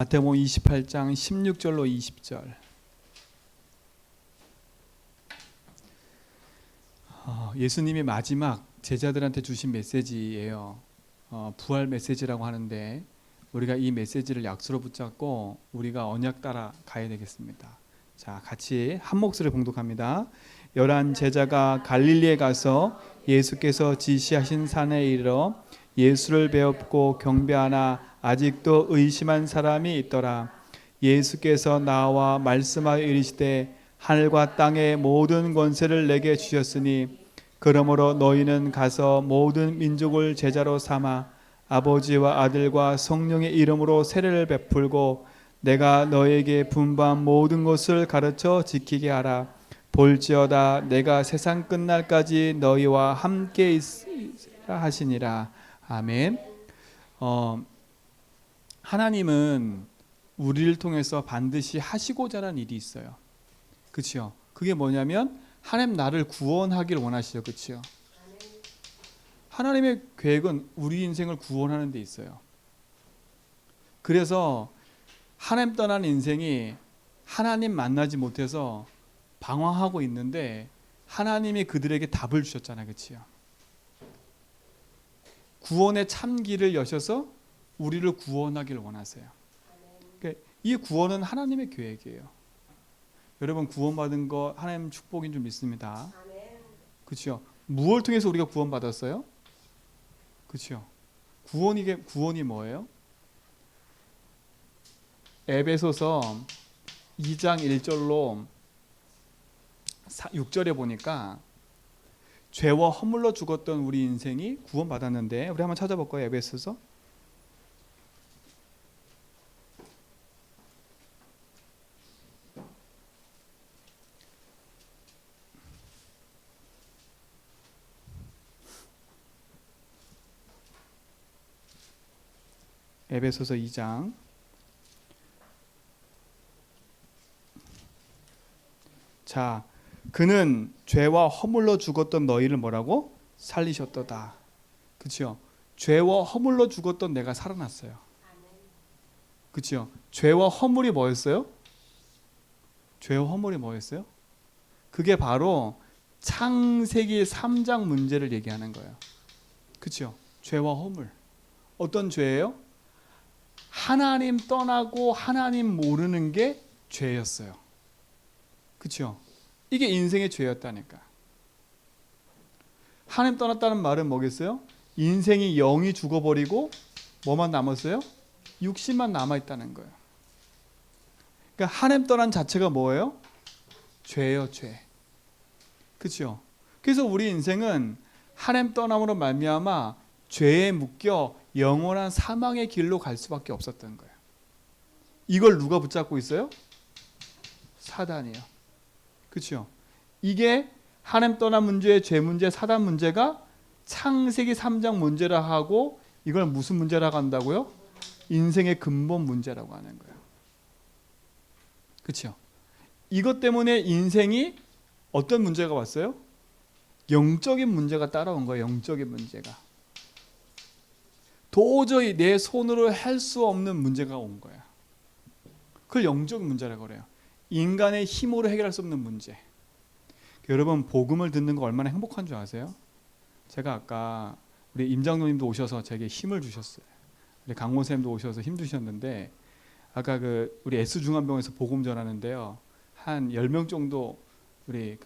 마태복음 28장 16절로 20절. 예수님이 마지막 제자들한테 주신 메시지예요. 부활 메시지라고 하는데 우리가 이 메시지를 약수로 붙잡고 우리가 언약 따라 가야 되겠습니다. 자, 같이 한 목소리 봉독합니다. 11 제자가 갈릴리에 가서 예수께서 지시하신 산에 이르러 예수를 배웁고 경배하나 아직도 의심한 사람이 있더라. 예수께서 나와 말씀하여 이르시되 하늘과 땅의 모든 권세를 내게 주셨으니 그러므로 너희는 가서 모든 민족을 제자로 삼아 아버지와 아들과 성령의 이름으로 세례를 베풀고 내가 너에게 분부한 모든 것을 가르쳐 지키게 하라. 볼지어다 내가 세상 끝날까지 너희와 함께 있으라 하시니라. 아멘. 하나님은 우리를 통해서 반드시 하시고자 하는 일이 있어요. 그렇죠? 그게 뭐냐면 하나님 나를 구원하기를 원하시죠. 그렇죠? 하나님의 계획은 우리 인생을 구원하는 데 있어요. 그래서 하나님 떠난 인생이 하나님 만나지 못해서 방황하고 있는데 하나님이 그들에게 답을 주셨잖아요. 그렇죠? 구원의 참길을 여셔서 우리를 구원하기를 원하세요. 그러니까 이 구원은 하나님의 계획이에요. 여러분 구원받은 거 하나님 축복인 줄 믿습니다. 그렇죠? 무엇을 통해서 우리가 구원받았어요? 그렇죠? 구원이 뭐예요? 에베소서 2장 1절로 6절에 보니까 죄와 허물로 죽었던 우리 인생이 구원받았는데 우리 한번 찾아볼까요? 에베소서 에베소서 2장 자, 그는 죄와 허물로 죽었던 너희를 뭐라고? 살리셨도다. 그렇죠? 죄와 허물로 죽었던 내가 살아났어요. 그렇죠? 죄와 허물이 뭐였어요? 죄와 허물이 뭐였어요? 그게 바로 창세기 3장 문제를 얘기하는 거예요. 그렇죠? 죄와 허물. 어떤 죄예요? 하나님 떠나고 하나님 모르는 게 죄였어요. 그렇죠? 이게 인생의 죄였다니까. 하나님 떠났다는 말은 뭐겠어요? 인생이 영이 죽어버리고 뭐만 남았어요? 육신만 남아있다는 거예요. 그러니까 하나님 떠난 자체가 뭐예요? 죄예요, 죄. 그렇죠? 그래서 우리 인생은 하나님 떠남으로 말미암아 죄에 묶여 영원한 사망의 길로 갈 수밖에 없었던 거예요. 이걸 누가 붙잡고 있어요? 사단이요. 그렇죠? 이게 하나님 떠난 문제, 죄 문제, 사단 문제가 창세기 3장 문제라 하고 이걸 무슨 문제라고 한다고요? 인생의 근본 문제라고 하는 거예요. 그렇죠? 이것 때문에 인생이 어떤 문제가 왔어요? 영적인 문제가 따라온 거예요. 영적인 문제가. 도저히 내 손으로 할 수 없는 문제가 온 거야. 그걸 영적인 문제라고 그래요. 인간의 힘으로 해결할 수 없는 문제. 여러분 복음을 듣는 거 얼마나 행복한 줄 아세요? 제가 아까 우리 임장로님도 오셔서 제게 힘을 주셨어요. 우리 강원 쌤도 오셔서 힘 주셨는데 아까 우리 S중앙병원에서 복음 전하는데요. 한 10명 정도 우리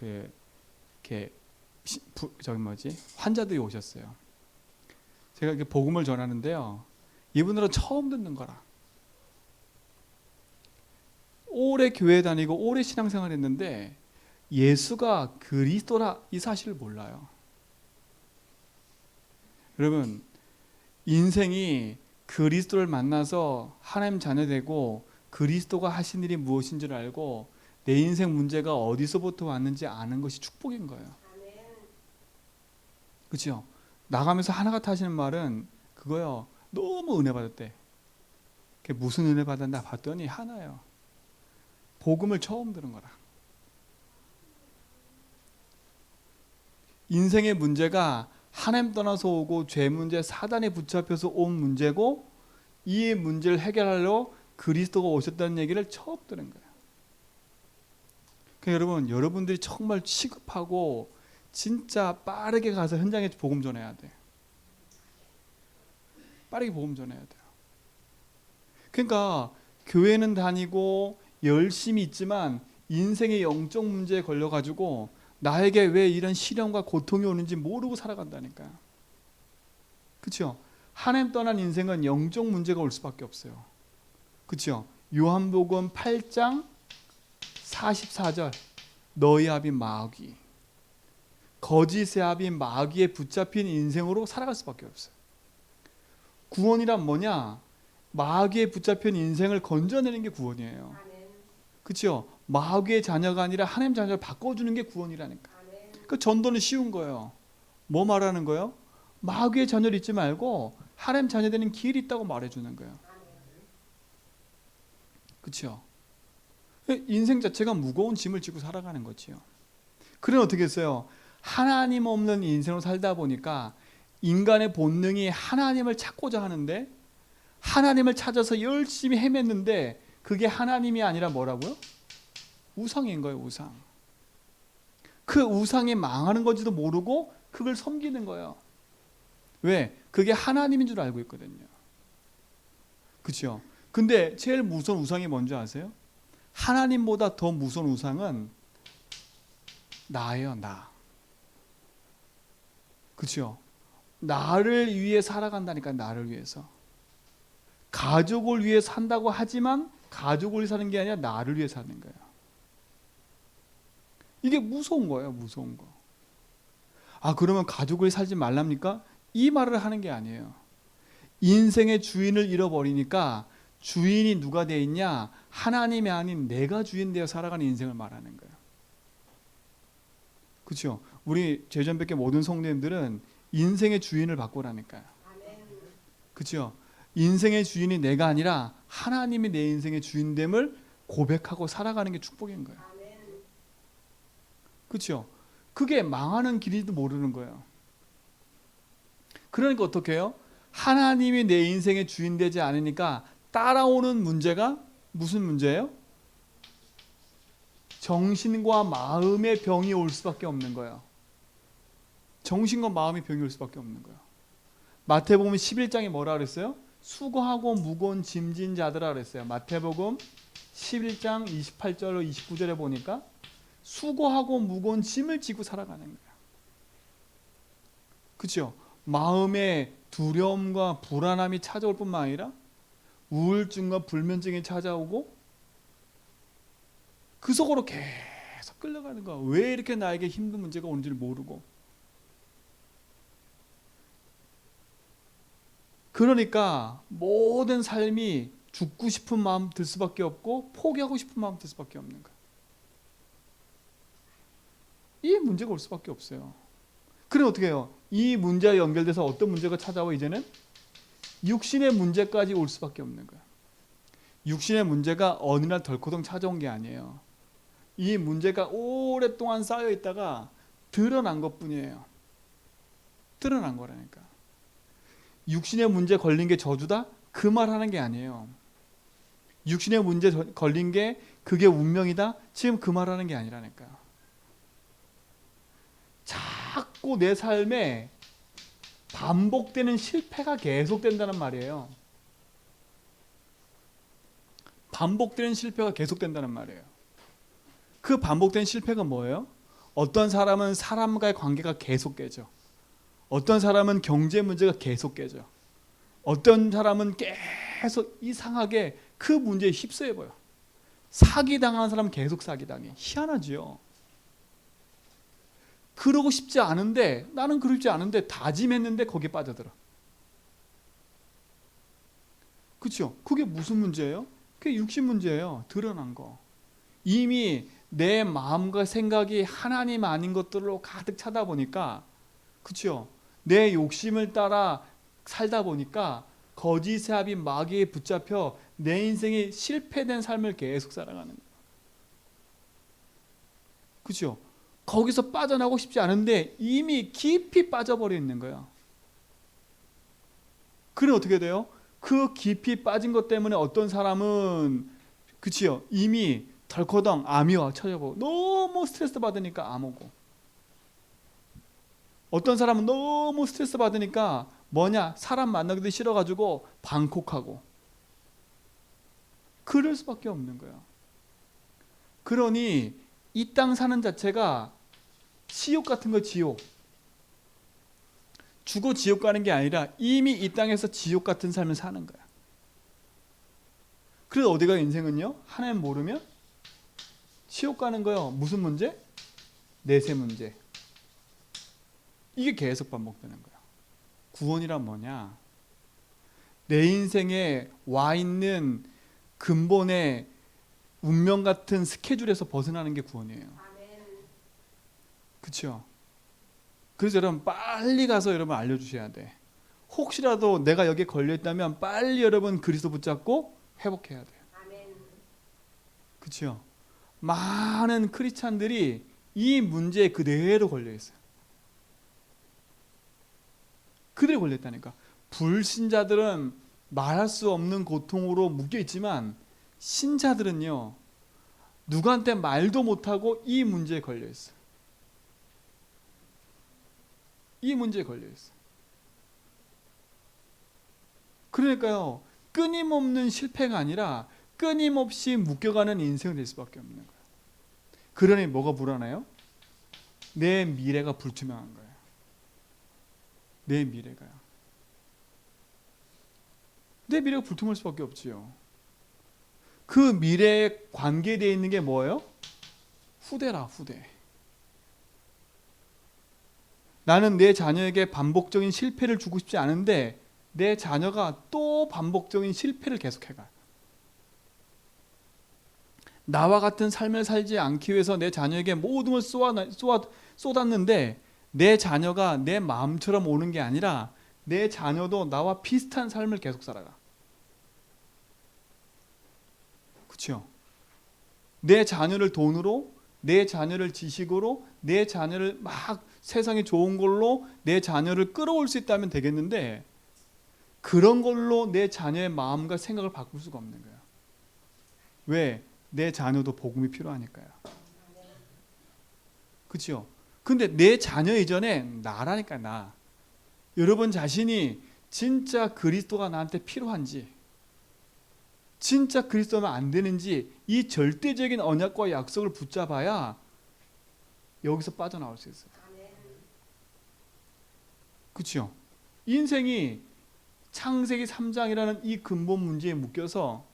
환자들이 오셨어요. 제가 이렇게 복음을 전하는데요. 이분들은 처음 듣는 거라. 오래 교회 다니고 오래 신앙생활 했는데 예수가 그리스도라 이 사실을 몰라요. 여러분 인생이 그리스도를 만나서 하나님 자녀 되고 그리스도가 하신 일이 무엇인 줄 알고 내 인생 문제가 어디서부터 왔는지 아는 것이 축복인 거예요. 그렇죠? 나가면서 하나같이 하시는 말은 그거요. 너무 은혜 받았대. 그게 무슨 은혜 받았나 봤더니 하나예요. 복음을 처음 들은 거라. 인생의 문제가 하나님 떠나서 오고 죄 문제, 사단에 붙잡혀서 온 문제고 이 문제를 해결하려 그리스도가 오셨다는 얘기를 처음 들은 거예요. 그러니까 여러분들이 정말 시급하고 진짜 빠르게 가서 현장에 복음 전해야 돼. 빠르게 복음 전해야 돼요. 그러니까 교회는 다니고 열심히 있지만 인생의 영적 문제에 걸려가지고 나에게 왜 이런 시련과 고통이 오는지 모르고 살아간다니까요. 그렇죠? 하나님 떠난 인생은 영적 문제가 올 수밖에 없어요. 그렇죠? 요한복음 8장 44절 너희 아비 마귀 거짓의 아비 마귀에 붙잡힌 인생으로 살아갈 수밖에 없어요. 구원이란 뭐냐? 마귀에 붙잡힌 인생을 건져내는 게 구원이에요. 그렇죠? 마귀의 자녀가 아니라 하나님 자녀를 바꿔주는 게 구원이라니까. 그 전도는 쉬운 거예요. 뭐 말하는 거예요? 마귀의 자녀를 잊지 말고 하나님 자녀 되는 길이 있다고 말해주는 거예요. 그렇죠? 인생 자체가 무거운 짐을 지고 살아가는 거지요. 그럼 어떻게 했어요? 하나님 없는 인생으로 살다 보니까 인간의 본능이 하나님을 찾고자 하는데 하나님을 찾아서 열심히 헤맸는데 그게 하나님이 아니라 뭐라고요? 우상인 거예요. 우상. 그 우상이 망하는 건지도 모르고 그걸 섬기는 거예요. 왜? 그게 하나님인 줄 알고 있거든요. 그렇죠? 근데 제일 무서운 우상이 뭔지 아세요? 하나님보다 더 무서운 우상은 나예요. 나. 그렇죠? 나를 위해 살아간다니까. 나를 위해서. 가족을 위해 산다고 하지만 가족을 위해 사는 게 아니라 나를 위해 사는 거예요. 이게 무서운 거예요. 무서운 거. 아, 그러면 가족을 살지 말랍니까? 이 말을 하는 게 아니에요. 인생의 주인을 잃어버리니까 주인이 누가 돼 있냐? 하나님이 아닌 내가 주인 되어 살아가는 인생을 말하는 거예요. 그렇죠? 우리 제전백계 모든 성도님들은 인생의 주인을 바꾸라니까요. 그렇죠? 인생의 주인이 내가 아니라 하나님이 내 인생의 주인됨을 고백하고 살아가는 게 축복인 거예요. 그렇죠? 그게 망하는 길인지도 모르는 거예요. 그러니까 어떻게 해요? 하나님이 내 인생의 주인 되지 않으니까 따라오는 문제가 무슨 문제예요? 정신과 마음의 병이 올 수밖에 없는 거예요. 정신과 마음의 병이 올 수밖에 없는 거예요. 마태복음 11장에 뭐라 그랬어요? 수고하고 무거운 짐진 자들아 그랬어요. 마태복음 11장 28절로 29절에 보니까 수고하고 무거운 짐을 지고 살아가는 거예요. 그렇죠? 마음에 두려움과 불안함이 찾아올 뿐만 아니라 우울증과 불면증이 찾아오고 그 속으로 계속 끌려가는 거야. 왜 이렇게 나에게 힘든 문제가 오는지를 모르고. 그러니까 모든 삶이 죽고 싶은 마음 들 수밖에 없고 포기하고 싶은 마음 들 수밖에 없는 거야. 이 문제가 올 수밖에 없어요. 그럼 어떻게 해요? 이 문제와 연결돼서 어떤 문제가 찾아와 이제는? 육신의 문제까지 올 수밖에 없는 거야. 육신의 문제가 어느 날 덜커덩 찾아온 게 아니에요. 이 문제가 오랫동안 쌓여 있다가 드러난 것뿐이에요. 드러난 거라니까. 육신의 문제 걸린 게 저주다? 그 말 하는 게 아니에요. 육신의 문제 걸린 게 그게 운명이다? 지금 그 말 하는 게 아니라니까요. 자꾸 내 삶에 반복되는 실패가 계속된다는 말이에요. 반복되는 실패가 계속된다는 말이에요. 그 반복된 실패가 뭐예요? 어떤 사람은 사람과의 관계가 계속 깨져. 어떤 사람은 경제 문제가 계속 깨져. 어떤 사람은 계속 이상하게 그 문제에 휩싸여 버려. 사기당한 사람은 계속 사기당해. 희한하지요. 그러고 싶지 않은데 나는 그러지 않은데 다짐했는데 거기에 빠져들어. 그렇죠? 그게 무슨 문제예요? 그게 육신 문제예요. 드러난 거. 이미 내 마음과 생각이 하나님 아닌 것들로 가득 차다 보니까 그렇죠? 내 욕심을 따라 살다 보니까 거짓의 합이 마귀에 붙잡혀 내 인생이 실패된 삶을 계속 살아가는 거예요. 그렇죠? 거기서 빠져나오고 싶지 않은데 이미 깊이 빠져버려 있는 거예요. 그럼 어떻게 돼요? 그 깊이 빠진 것 때문에 어떤 사람은 그치요, 이미 덜커덩 암이 찾아보고 너무 스트레스 받으니까 암 오고, 어떤 사람은 너무 스트레스 받으니까 뭐냐, 사람 만나기도 싫어가지고 방콕하고, 그럴 수밖에 없는 거야. 그러니 이 땅 사는 자체가 지옥 같은 거, 지옥. 죽어 지옥 가는 게 아니라 이미 이 땅에서 지옥 같은 삶을 사는 거야. 그래서 어디가 인생은요? 하나님 모르면 지옥 가는 거예요. 무슨 문제? 내세 문제. 이게 계속 반복되는 거야. 구원이란 뭐냐? 내 인생에 와 있는 근본의 운명 같은 스케줄에서 벗어나는 게 구원이에요. 그렇죠? 그래서 여러분 빨리 가서 여러분 알려주셔야 돼. 혹시라도 내가 여기에 걸려있다면 빨리 여러분 그리스도 붙잡고 회복해야 돼요. 그렇죠? 많은 크리스찬들이 이 문제에 그대로 걸려있어요. 그대로 걸려있다니까. 불신자들은 말할 수 없는 고통으로 묶여있지만 신자들은요, 누구한테 말도 못하고 이 문제에 걸려있어요. 이 문제에 걸려있어요. 그러니까요, 끊임없는 실패가 아니라 끊임없이 묶여가는 인생이 될 수밖에 없는 거예요. 그러니 뭐가 불안해요? 내 미래가 불투명한 거예요. 내 미래가요. 내 미래가 불투명할 수밖에 없지요. 그 미래에 관계되어 있는 게 뭐예요? 후대라, 후대. 나는 내 자녀에게 반복적인 실패를 주고 싶지 않은데 내 자녀가 또 반복적인 실패를 계속해가. 나와 같은 삶을 살지 않기 위해서 내 자녀에게 모든 걸 쏟았는데 내 자녀가 내 마음처럼 오는 게 아니라 내 자녀도 나와 비슷한 삶을 계속 살아가. 그렇죠? 내 자녀를 돈으로, 내 자녀를 지식으로, 내 자녀를 막 세상에 좋은 걸로 내 자녀를 끌어올 수 있다면 되겠는데 그런 걸로 내 자녀의 마음과 생각을 바꿀 수가 없는 거예요. 왜? 내 자녀도 복음이 필요하니까요. 그렇죠? 근데 내 자녀 이전에 나라니까, 나. 여러분 자신이 진짜 그리스도가 나한테 필요한지, 진짜 그리스도면 안 되는지 이 절대적인 언약과 약속을 붙잡아야 여기서 빠져나올 수 있어요. 그렇죠? 인생이 창세기 3장이라는 이 근본 문제에 묶여서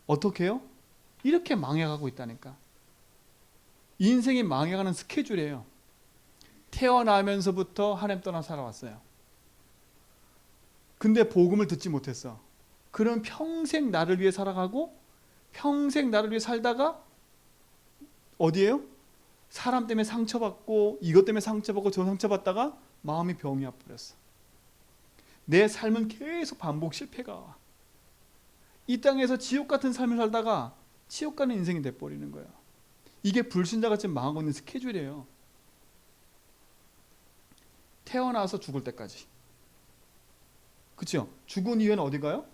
어떻게 해요? 이렇게 망해가고 있다니까. 인생이 망해가는 스케줄이에요. 태어나면서부터 하나님 떠나 살아왔어요. 근데 복음을 듣지 못했어. 그럼 평생 나를 위해 살아가고 평생 나를 위해 살다가 어디에요? 사람 때문에 상처받고 이것 때문에 상처받고 저 상처받다가 마음이 병이 와버렸어. 내 삶은 계속 반복 실패가 와. 이 땅에서 지옥 같은 삶을 살다가 지옥 가는 인생이 돼버리는 거예요. 이게 불신자가 지금 망하고 있는 스케줄이에요. 태어나서 죽을 때까지. 그렇죠? 죽은 이후에는 어디 가요?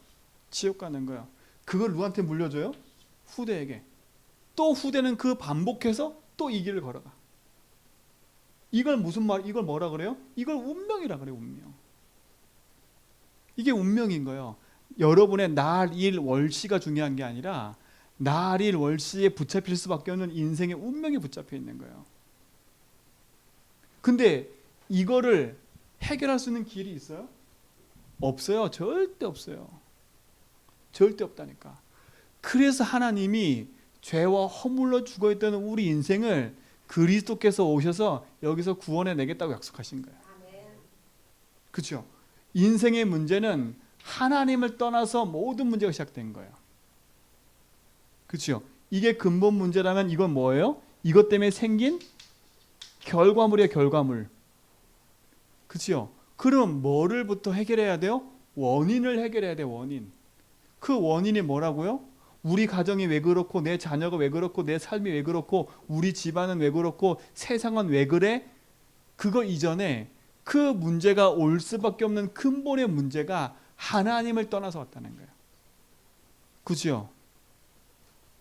지옥 가는 거예요. 그걸 누구한테 물려줘요? 후대에게. 또 후대는 그 반복해서 또 이 길을 걸어가. 이걸 무슨 말? 이걸 뭐라 그래요? 이걸 운명이라 그래요. 운명. 이게 운명인 거예요. 여러분의 날, 일, 월시가 중요한 게 아니라 날, 일, 월시에 붙잡힐 수밖에 없는 인생의 운명에 붙잡혀 있는 거예요. 근데 이거를 해결할 수 있는 길이 있어요? 없어요. 절대 없어요. 절대 없다니까. 그래서 하나님이 죄와 허물로 죽어있던 우리 인생을 그리스도께서 오셔서 여기서 구원해 내겠다고 약속하신 거예요. 그렇죠? 인생의 문제는 하나님을 떠나서 모든 문제가 시작된 거예요. 그렇죠? 이게 근본 문제라면 이건 뭐예요? 이것 때문에 생긴 결과물이에요. 결과물. 그렇죠? 그럼 뭐를부터 해결해야 돼요? 원인을 해결해야 돼요. 원인. 그 원인이 뭐라고요? 우리 가정이 왜 그렇고 내 자녀가 왜 그렇고 내 삶이 왜 그렇고 우리 집안은 왜 그렇고 세상은 왜 그래? 그거 이전에 그 문제가 올 수밖에 없는 근본의 문제가 하나님을 떠나서 왔다는 거예요. 그죠?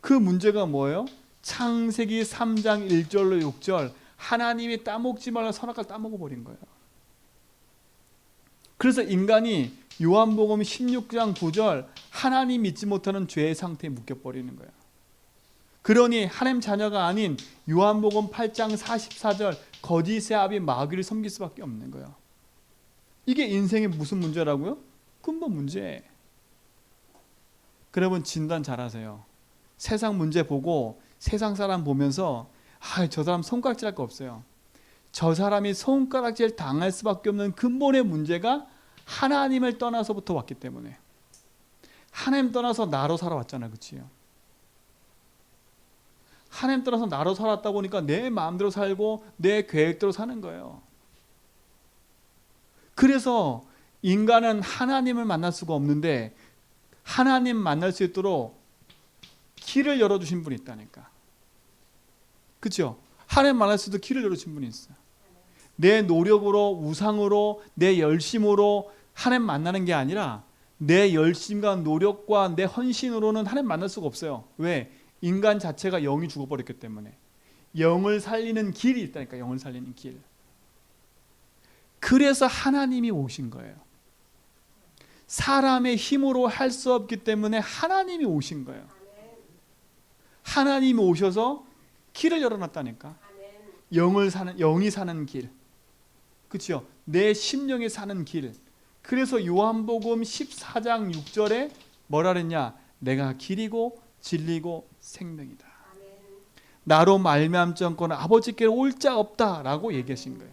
그 문제가 뭐예요? 창세기 3장 1절로 6절 하나님이 따먹지 말라 선악과를 따먹어 버린 거예요. 그래서 인간이 요한복음 16장 9절 하나님 믿지 못하는 죄의 상태에 묶여버리는 거예요. 그러니 하나님 자녀가 아닌 요한복음 8장 44절 거짓의 아비 마귀를 섬길 수밖에 없는 거예요. 이게 인생의 무슨 문제라고요? 근본 문제. 여러분 진단 잘하세요. 세상 문제 보고 세상 사람 보면서 저 사람 손가락질 할 거 없어요. 저 사람이 손가락질 당할 수밖에 없는 근본의 문제가 하나님을 떠나서부터 왔기 때문에. 하나님 떠나서 나로 살아왔잖아요. 그치요? 하나님 떠나서 나로 살았다 보니까 내 마음대로 살고 내 계획대로 사는 거예요. 그래서 인간은 하나님을 만날 수가 없는데 하나님 만날 수 있도록 길을 열어주신 분이 있다니까. 그렇죠? 하나님 만날 수 있도록 길을 열어주신 분이 있어요. 내 노력으로 우상으로 내 열심으로 하나님 만나는 게 아니라 내 열심과 노력과 내 헌신으로는 하나님 만날 수가 없어요. 왜? 인간 자체가 영이 죽어버렸기 때문에. 영을 살리는 길이 있다니까. 영을 살리는 길. 그래서 하나님이 오신 거예요. 사람의 힘으로 할 수 없기 때문에 하나님이 오신 거예요. 하나님이 오셔서 길을 열어놨다니까. 영이 사는 길. 그렇죠? 내 심령이 사는 길. 그래서 요한복음 14장 6절에 뭐라 그랬냐? 내가 길이고 진리고 생명이다. 나로 말미암지 않고는 아버지께 올 자 없다라고 얘기하신 거예요.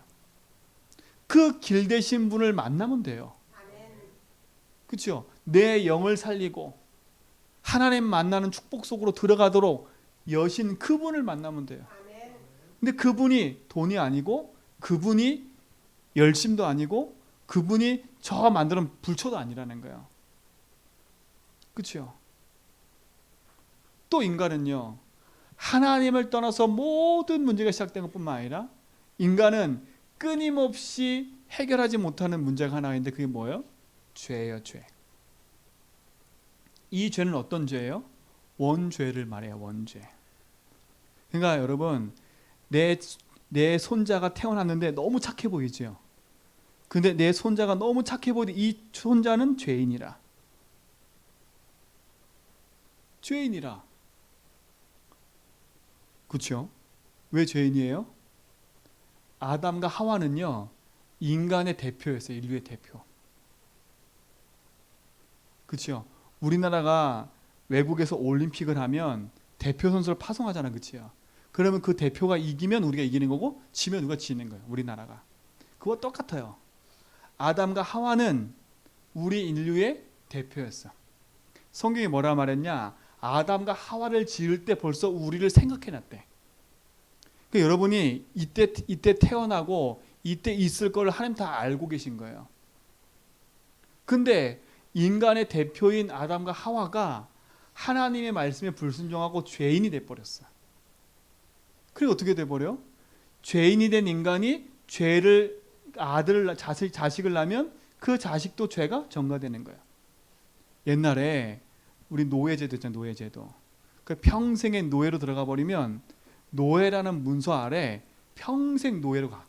그 길 되신 분을 만나면 돼요. 그렇죠? 내 영을 살리고 하나님 만나는 축복 속으로 들어가도록 여신 그분을 만나면 돼요. 근데 그분이 돈이 아니고 그분이 열심도 아니고 그분이 저 만드는 불초도 아니라는 거예요. 그렇죠? 또 인간은요. 하나님을 떠나서 모든 문제가 시작된 것뿐만 아니라 인간은 끊임없이 해결하지 못하는 문제가 하나 있는데 그게 뭐예요? 죄예요. 죄. 이 죄는 어떤 죄예요? 원죄를 말해요. 원죄. 그러니까 여러분 내 손자가 태어났는데 너무 착해 보이죠. 근데 내 손자가 너무 착해 보이는데 이 손자는 죄인이라. 죄인이라. 그렇죠? 왜 죄인이에요? 아담과 하와는요. 인간의 대표였어요. 인류의 대표. 그렇죠? 우리나라가 외국에서 올림픽을 하면 대표 선수를 파송하잖아. 그렇죠? 그러면 그 대표가 이기면 우리가 이기는 거고 지면 누가 지는 거예요. 우리나라가. 그거 똑같아요. 아담과 하와는 우리 인류의 대표였어. 성경이 뭐라 말했냐? 아담과 하와를 지을 때 벌써 우리를 생각해놨대. 그러니까 여러분이 이때 태어나고 이때 있을 걸 하나님 다 알고 계신 거예요. 근데 인간의 대표인 아담과 하와가 하나님의 말씀에 불순종하고 죄인이 돼버렸어. 그리고 어떻게 돼버려? 죄인이 된 인간이 죄를 자식을 낳으면 그 자식도 죄가 전가되는 거야. 옛날에 우리 노예제도 있잖아요. 노예제도. 그 평생의 노예로 들어가 버리면 노예라는 문서 아래 평생 노예로 가.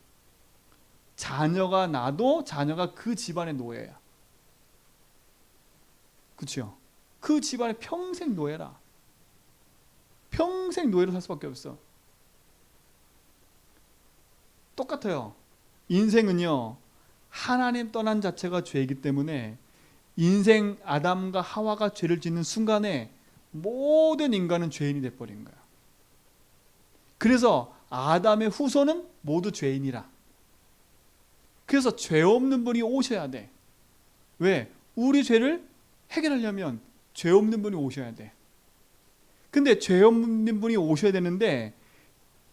자녀가 나도 자녀가 그 집안의 노예야. 그렇죠? 그 집안의 평생 노예라. 평생 노예로 살 수밖에 없어. 똑같아요. 인생은요. 하나님 떠난 자체가 죄이기 때문에 인생 아담과 하와가 죄를 짓는 순간에 모든 인간은 죄인이 돼버린 거야. 그래서 아담의 후손은 모두 죄인이라. 그래서 죄 없는 분이 오셔야 돼. 왜? 우리 죄를 해결하려면 죄 없는 분이 오셔야 돼. 근데 죄 없는 분이 오셔야 되는데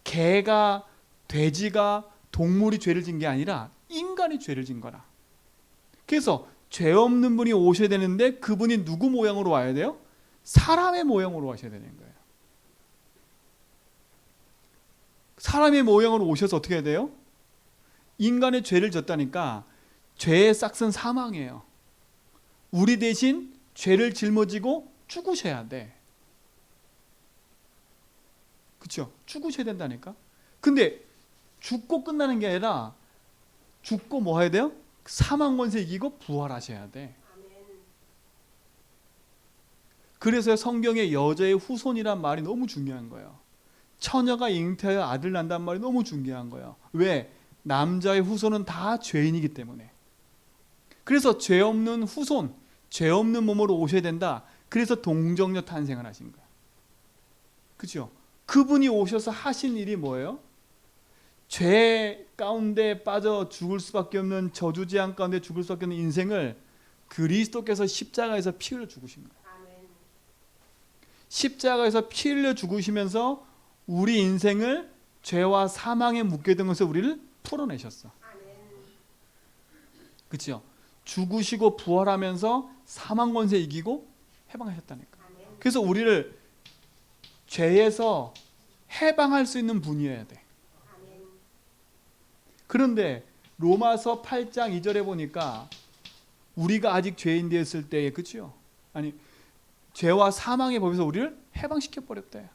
개가 돼지가 동물이 죄를 진 게 아니라 인간이 죄를 진 거라. 그래서 죄 없는 분이 오셔야 되는데 그분이 누구 모양으로 와야 돼요? 사람의 모양으로 와셔야 되는 거예요. 사람의 모양으로 오셔서 어떻게 해야 돼요? 인간의 죄를 졌다니까 죄의 싹은 사망이에요. 우리 대신 죄를 짊어지고 죽으셔야 돼. 그렇죠? 죽으셔야 된다니까. 근데 죽고 끝나는 게 아니라 죽고 뭐 해야 돼요? 사망 권세 이기고 부활하셔야 돼. 그래서 성경에 여자의 후손이란 말이 너무 중요한 거예요. 처녀가 잉태하여 아들 난다는 말이 너무 중요한 거예요. 왜? 남자의 후손은 다 죄인이기 때문에. 그래서 죄 없는 후손, 죄 없는 몸으로 오셔야 된다. 그래서 동정녀 탄생을 하신 거예요. 그렇죠? 그분이 오셔서 하신 일이 뭐예요? 죄 가운데 빠져 죽을 수밖에 없는 저주재앙 가운데 죽을 수밖에 없는 인생을 그리스도께서 십자가에서 피 흘려 죽으신 거예요. 십자가에서 피 흘려 죽으시면서 우리 인생을 죄와 사망에 묶여있던 것을 우리를 풀어내셨어. 그렇죠? 죽으시고 부활하면서 사망 권세 이기고 해방하셨다니까. 그래서 우리를 죄에서 해방할 수 있는 분이어야 돼. 그런데 로마서 8장 2절에 보니까 우리가 아직 죄인 되었을 때에, 그렇죠? 아니, 죄와 사망의 법에서 우리를 해방시켜 버렸대.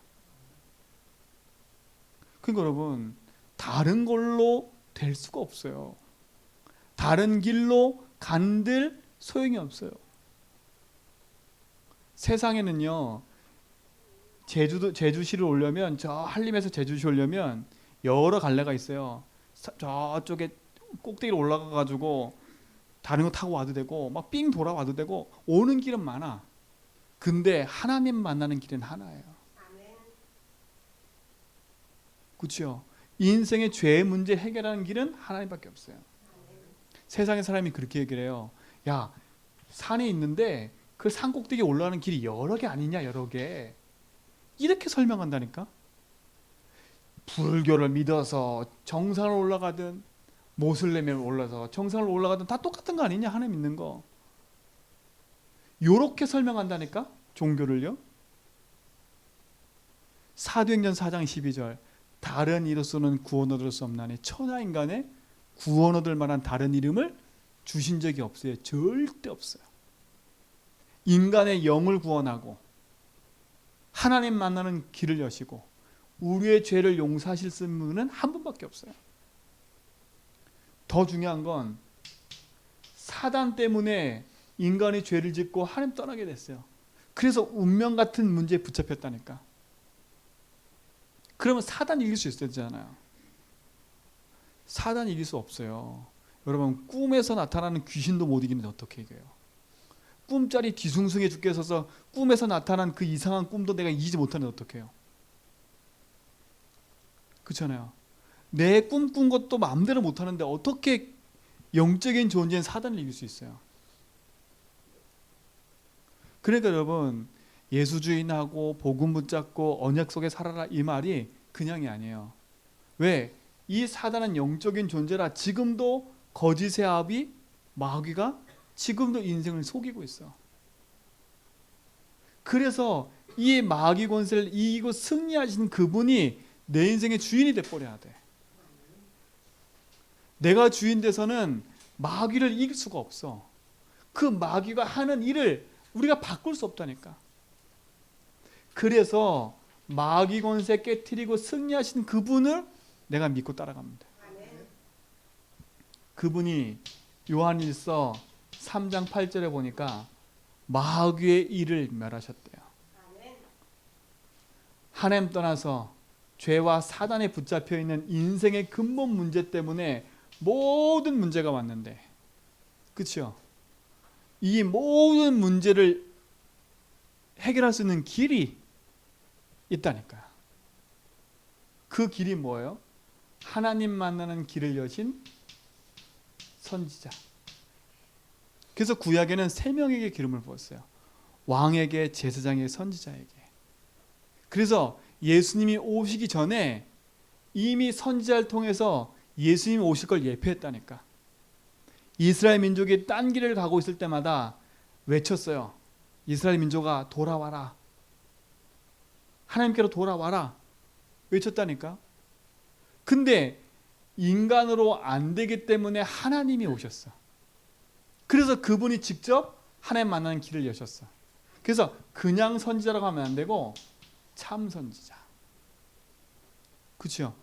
그러니까 여러분, 다른 걸로 될 수가 없어요. 다른 길로 간들 소용이 없어요. 세상에는요, 제주시를 오려면, 저 한림에서 제주시 오려면 여러 갈래가 있어요. 저쪽에 꼭대기로 올라가 가지고 다른 거 타고 와도 되고 막 삥 돌아와도 되고 오는 길은 많아. 근데 하나님 만나는 길은 하나예요. 그렇죠? 인생의 죄의 문제 해결하는 길은 하나님밖에 없어요. 세상의 사람이 그렇게 얘기를 해요. 야, 산이 있는데 그 산 꼭대기에 올라가는 길이 여러 개 아니냐, 여러 개. 이렇게 설명한다니까. 불교를 믿어서 정상을 올라가든 모슬렘에 올라서 정상을 올라가든 다 똑같은 거 아니냐, 하나님 믿는 거. 요렇게 설명한다니까, 종교를요. 사도행전 4장 12절, 다른 이로서는 구원 얻을 수 없나니 천하인간의 구원 얻을 만한 다른 이름을 주신 적이 없어요. 절대 없어요. 인간의 영을 구원하고 하나님 만나는 길을 여시고 우리의 죄를 용서하실 수 있는 분은 한 분밖에 없어요. 더 중요한 건 사단 때문에 인간이 죄를 짓고 하나님 떠나게 됐어요. 그래서 운명 같은 문제에 붙잡혔다니까. 그러면 사단 이길 수 있어야 되잖아요. 사단 이길 수 없어요. 여러분, 꿈에서 나타나는 귀신도 못 이기는데 어떻게 이겨요? 꿈자리 뒤숭숭해 죽게 서서 꿈에서 나타난 그 이상한 꿈도 내가 이기지 못하는데 어떻게 해요? 그렇잖아요. 내 꿈꾼 것도 마음대로 못하는데 어떻게 영적인 존재인 사단을 이길 수 있어요? 그러니까 여러분, 예수주의하고 복음 붙잡고 언약 속에 살아라, 이 말이 그냥이 아니에요. 왜? 이 사단은 영적인 존재라 지금도 거짓의 아비 마귀가 지금도 인생을 속이고 있어. 그래서 이 마귀 권세를 이기고 승리하신 그분이 내 인생의 주인이 돼버려야 돼. 내가 주인 돼서는 마귀를 이길 수가 없어. 그 마귀가 하는 일을 우리가 바꿀 수 없다니까. 그래서 마귀 권세 깨트리고 승리하신 그분을 내가 믿고 따라갑니다. 그분이 요한일서 3장 8절에 보니까 마귀의 일을 멸하셨대요. 하나님 떠나서 죄와 사단에 붙잡혀 있는 인생의 근본 문제 때문에 모든 문제가 왔는데, 그렇죠? 이 모든 문제를 해결할 수 있는 길이 있다니까요. 그 길이 뭐예요? 하나님 만나는 길을 여신 선지자. 그래서 구약에는 3명에게 기름을 부었어요. 왕에게, 제사장에게, 선지자에게. 그래서 예수님이 오시기 전에 이미 선지자를 통해서 예수님이 오실 걸 예표했다니까. 이스라엘 민족이 딴 길을 가고 있을 때마다 외쳤어요. 이스라엘 민족아, 돌아와라. 하나님께로 돌아와라. 외쳤다니까. 근데 인간으로 안 되기 때문에 하나님이 오셨어. 그래서 그분이 직접 하나님 만나는 길을 여셨어. 그래서 그냥 선지자라고 하면 안 되고 참 선지자. 그렇죠?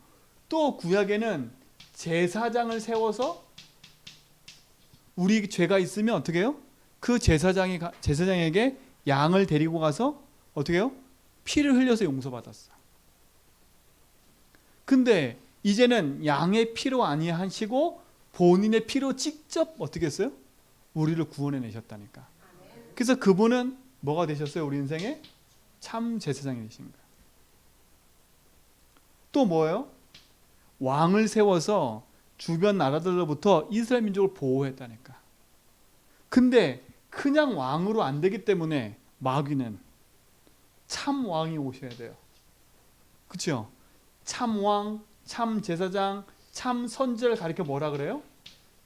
또 구약에는 제사장을 세워서 우리 죄가 있으면 어떻게 해요? 그 제사장에게 양을 데리고 가서 어떻게 해요? 피를 흘려서 용서받았어. 근데 이제는 양의 피로 아니하시고 본인의 피로 직접 어떻게 했어요? 우리를 구원해 내셨다니까. 그래서 그분은 뭐가 되셨어요? 우리 인생에 참 제사장이 되신 거예요. 또 뭐예요? 왕을 세워서 주변 나라들로부터 이스라엘 민족을 보호했다니까. 근데 그냥 왕으로 안 되기 때문에 마귀는 참 왕이 오셔야 돼요. 그렇죠? 참 왕, 참 제사장, 참 선지자를 가리켜 뭐라 그래요?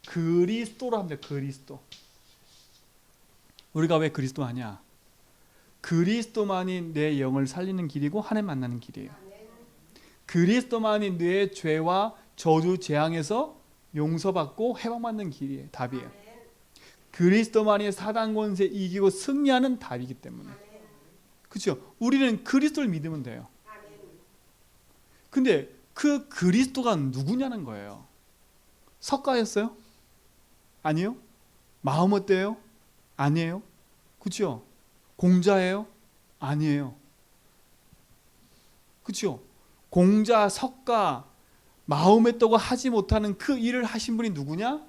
그리스도로 합니다. 그리스도. 우리가 왜 그리스도 하냐? 그리스도만이 내 영을 살리는 길이고 하나님 만나는 길이에요. 그리스도만이 내 죄와 저주 재앙에서 용서받고 해방받는 길이에요. 답이에요. 그리스도만이 사단 권세 이기고 승리하는 답이기 때문에. 그렇죠? 우리는 그리스도를 믿으면 돼요. 근데 그 그리스도가 누구냐는 거예요. 석가였어요? 아니요. 마음 어때요? 아니에요. 그렇죠? 공자예요? 아니에요. 그렇죠? 공자, 석가, 마음에 떠고 하지 못하는 그 일을 하신 분이 누구냐?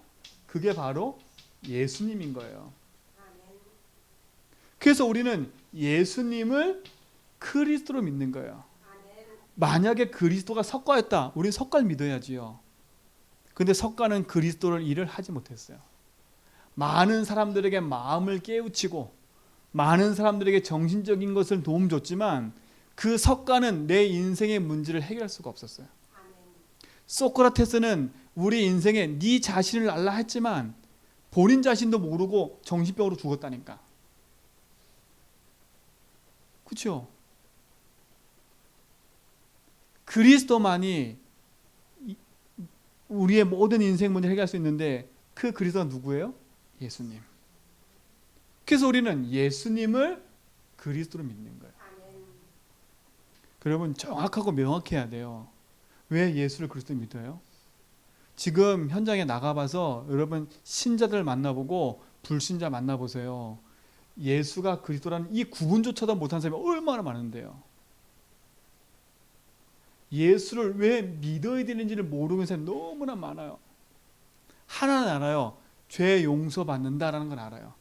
그게 바로 예수님인 거예요. 그래서 우리는 예수님을 그리스도로 믿는 거예요. 만약에 그리스도가 석가였다, 우리는 석가를 믿어야지요. 근데 석가는 그리스도를 일을 하지 못했어요. 많은 사람들에게 마음을 깨우치고 많은 사람들에게 정신적인 것을 도움 줬지만 그 석가는 내 인생의 문제를 해결할 수가 없었어요. 소크라테스는 우리 인생에 네 자신을 알라 했지만 본인 자신도 모르고 정신병으로 죽었다니까. 그렇죠? 그리스도만이 우리의 모든 인생 문제를 해결할 수 있는데 그 그리스도가 누구예요? 예수님. 그래서 우리는 예수님을 그리스도로 믿는 거예요. 여러분 정확하고 명확해야 돼요. 왜 예수를 그리스도로 믿어요? 지금 현장에 나가봐서 여러분 신자들 만나보고 불신자 만나보세요. 예수가 그리스도라는 이 구분조차도 못한 사람이 얼마나 많은데요. 예수를 왜 믿어야 되는지를 모르는 사람이 너무나 많아요. 하나는 알아요. 죄 용서받는다라는 건 알아요.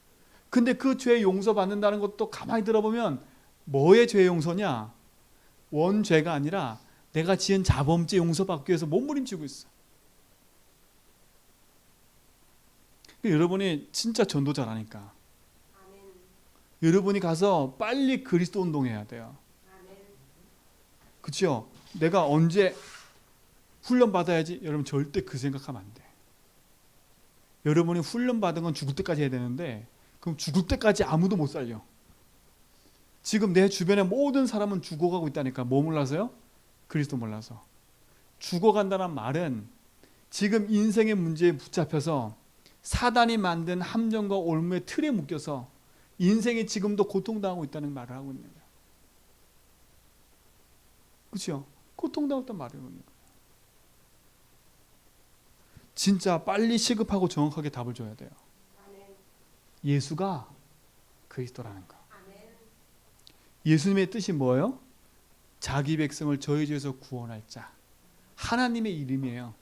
근데 그 죄 용서받는다는 것도 가만히 들어보면 뭐의 죄 용서냐? 원죄가 아니라 내가 지은 자범죄 용서받기 위해서 몸부림치고 있어. 여러분이 진짜 전도자라니까. 여러분이 가서 빨리 그리스도 운동해야 돼요. 그렇죠? 내가 언제 훈련 받아야지? 여러분 절대 그 생각하면 안 돼. 여러분이 훈련 받은 건 죽을 때까지 해야 되는데 그럼 죽을 때까지 아무도 못 살려. 지금 내 주변에 모든 사람은 죽어가고 있다니까. 뭐 몰라서요? 그리스도 몰라서. 죽어간다는 말은 지금 인생의 문제에 붙잡혀서 사단이 만든 함정과 올무의 틀에 묶여서 인생이 지금도 고통당하고 있다는 말을 하고 있는 거예요. 그렇죠? 고통당하고 있다는 말을 하고 있는 거예요. 진짜 빨리 시급하고 정확하게 답을 줘야 돼요. 예수가 그리스도라는 거. 예수님의 뜻이 뭐예요? 자기 백성을 저희 죄에서 구원할 자. 하나님의 이름이에요.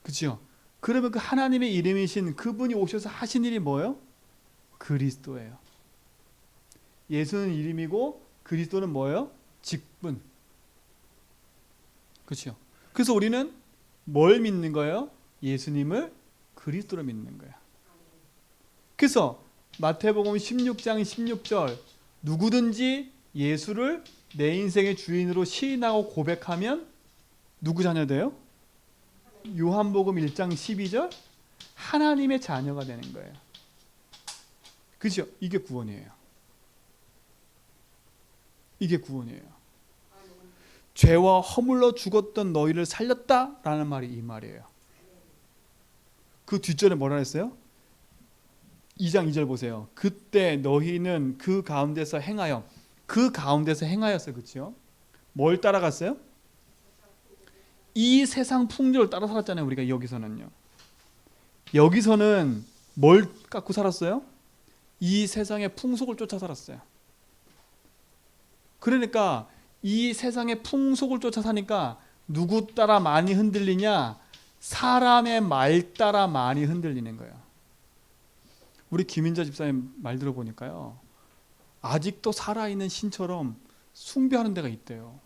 그렇죠? 그러면 그 하나님의 이름이신 그분이 오셔서 하신 일이 뭐예요? 그리스도예요. 예수는 이름이고 그리스도는 뭐예요? 직분. 그렇죠? 그래서 우리는 뭘 믿는 거예요? 예수님을 그리스도로 믿는 거예요. 그래서 마태복음 16장 16절 누구든지 예수를 내 인생의 주인으로 시인하고 고백하면 누구 자녀 돼요? 요한복음 1장 12절 하나님의 자녀가 되는 거예요. 그렇죠? 이게 구원이에요. 이게 구원이에요. 죄와 허물러 죽었던 너희를 살렸다라는 말이 이 말이에요. 그 뒷절에 뭐라 했어요? 2장 2절 보세요. 그때 너희는 그 가운데서 행하여, 그 가운데서 행하였어요. 그렇죠? 뭘 따라갔어요? 이 세상 풍조를 따라 살았잖아요. 우리가 여기서는요. 여기서는 뭘 갖고 살았어요? 이 세상의 풍속을 쫓아 살았어요. 그러니까 이 세상의 풍속을 쫓아 사니까 누구 따라 많이 흔들리냐? 사람의 말 따라 많이 흔들리는 거예요. 우리 김인자 집사님 말 들어보니까요, 아직도 살아있는 신처럼 숭배하는 데가 있대요.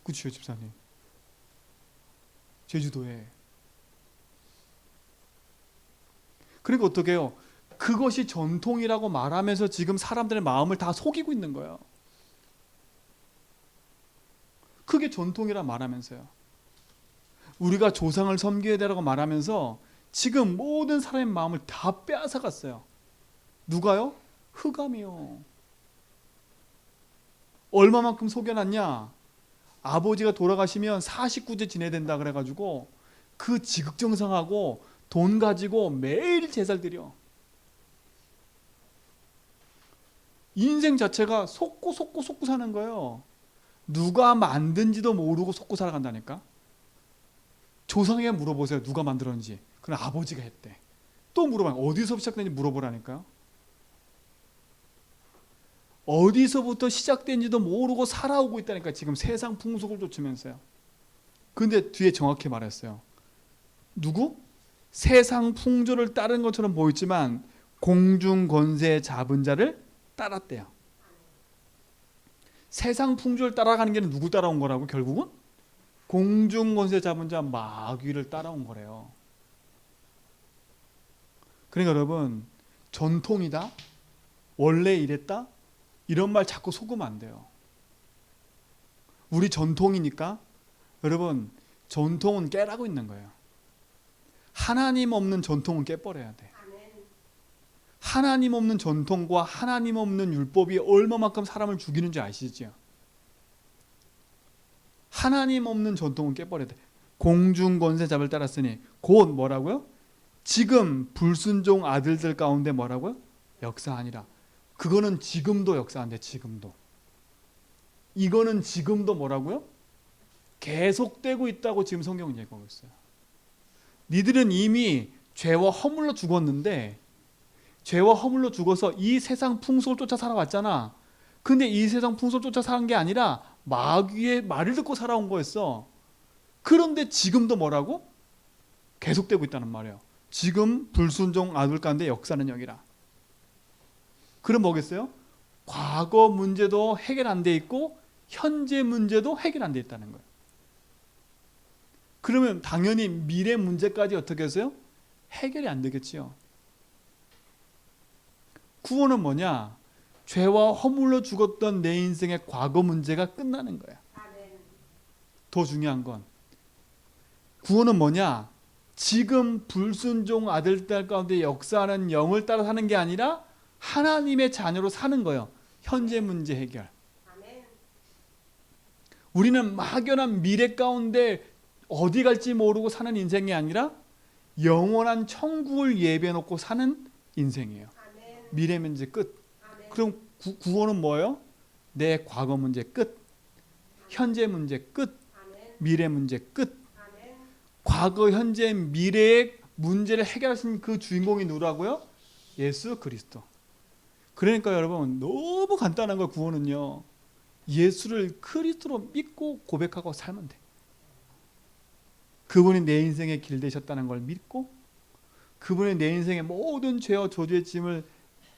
그렇죠, 집사님? 제주도에. 그러니까 어떻게 해요? 그것이 전통이라고 말하면서 지금 사람들의 마음을 다 속이고 있는 거예요. 그게 전통이라 말하면서요. 우리가 조상을 섬겨야 되라고 말하면서 지금 모든 사람의 마음을 다 빼앗아갔어요. 누가요? 흑암이요. 얼마만큼 속여놨냐? 아버지가 돌아가시면 49제 지내야 된다 그래가지고 그 지극정성하고 돈 가지고 매일 제사를 드려. 인생 자체가 속고 사는 거예요. 누가 만든지도 모르고 속고 살아간다니까. 조상에게 물어보세요. 누가 만들었는지. 그럼 아버지가 했대. 또 물어봐요. 어디서 시작된지 물어보라니까요. 어디서부터 시작된지도 모르고 살아오고 있다니까. 지금 세상 풍속을 쫓으면서요. 근데 뒤에 정확히 말했어요. 누구? 세상 풍조를 따른 것처럼 보였지만 공중 권세 잡은 자를 따랐대요. 세상 풍조를 따라가는 게 누구 따라온 거라고? 결국은 공중 권세 잡은 자 마귀를 따라온 거래요. 그러니까 여러분, 전통이다, 원래 이랬다, 이런 말 자꾸 속으면 안 돼요. 우리 전통이니까 여러분, 전통은 깨라고 있는 거예요. 하나님 없는 전통은 깨버려야 돼. 하나님 없는 전통과 하나님 없는 율법이 얼마만큼 사람을 죽이는 줄 아시죠? 하나님 없는 전통은 깨버려야 돼. 공중 권세 잡을 따랐으니 곧 뭐라고요? 지금 불순종 아들들 가운데 뭐라고요? 역사하니라. 그거는 지금도 역사한대. 지금도. 이거는 지금도 뭐라고요? 계속되고 있다고 지금 성경은 얘기하고 있어요. 니들은 이미 죄와 허물로 죽었는데, 죄와 허물로 죽어서 이 세상 풍속을 쫓아 살아왔잖아. 근데 이 세상 풍속을 쫓아 살아온 게 아니라 마귀의 말을 듣고 살아온 거였어. 그런데 지금도 뭐라고? 계속되고 있다는 말이에요. 지금 불순종 아들 가운데 역사는 영이라. 그럼 뭐겠어요? 과거 문제도 해결 안 돼 있고 현재 문제도 해결 안 돼 있다는 거예요. 그러면 당연히 미래 문제까지 어떻게 해서요? 해결이 안 되겠지요. 구원은 뭐냐? 죄와 허물로 죽었던 내 인생의 과거 문제가 끝나는 거야. 더 중요한 건 구원은 뭐냐? 지금 불순종 아들들 가운데 역사하는 영을 따라 사는 게 아니라 하나님의 자녀로 사는 거예요. 현재 문제 해결. 우리는 막연한 미래 가운데 어디 갈지 모르고 사는 인생이 아니라 영원한 천국을 예배해 놓고 사는 인생이에요. 미래 문제 끝. 그럼 구원은 뭐예요? 내 과거 문제 끝. 현재 문제 끝. 미래 문제 끝. 과거, 현재, 미래의 문제를 해결하신 그 주인공이 누구라고요? 예수 그리스도. 그러니까 여러분, 너무 간단한 거예요. 구원은요, 예수를 그리스도로 믿고 고백하고 살면 돼. 그분이 내 인생의 길 되셨다는 걸 믿고, 그분이 내 인생의 모든 죄와 저주의 짐을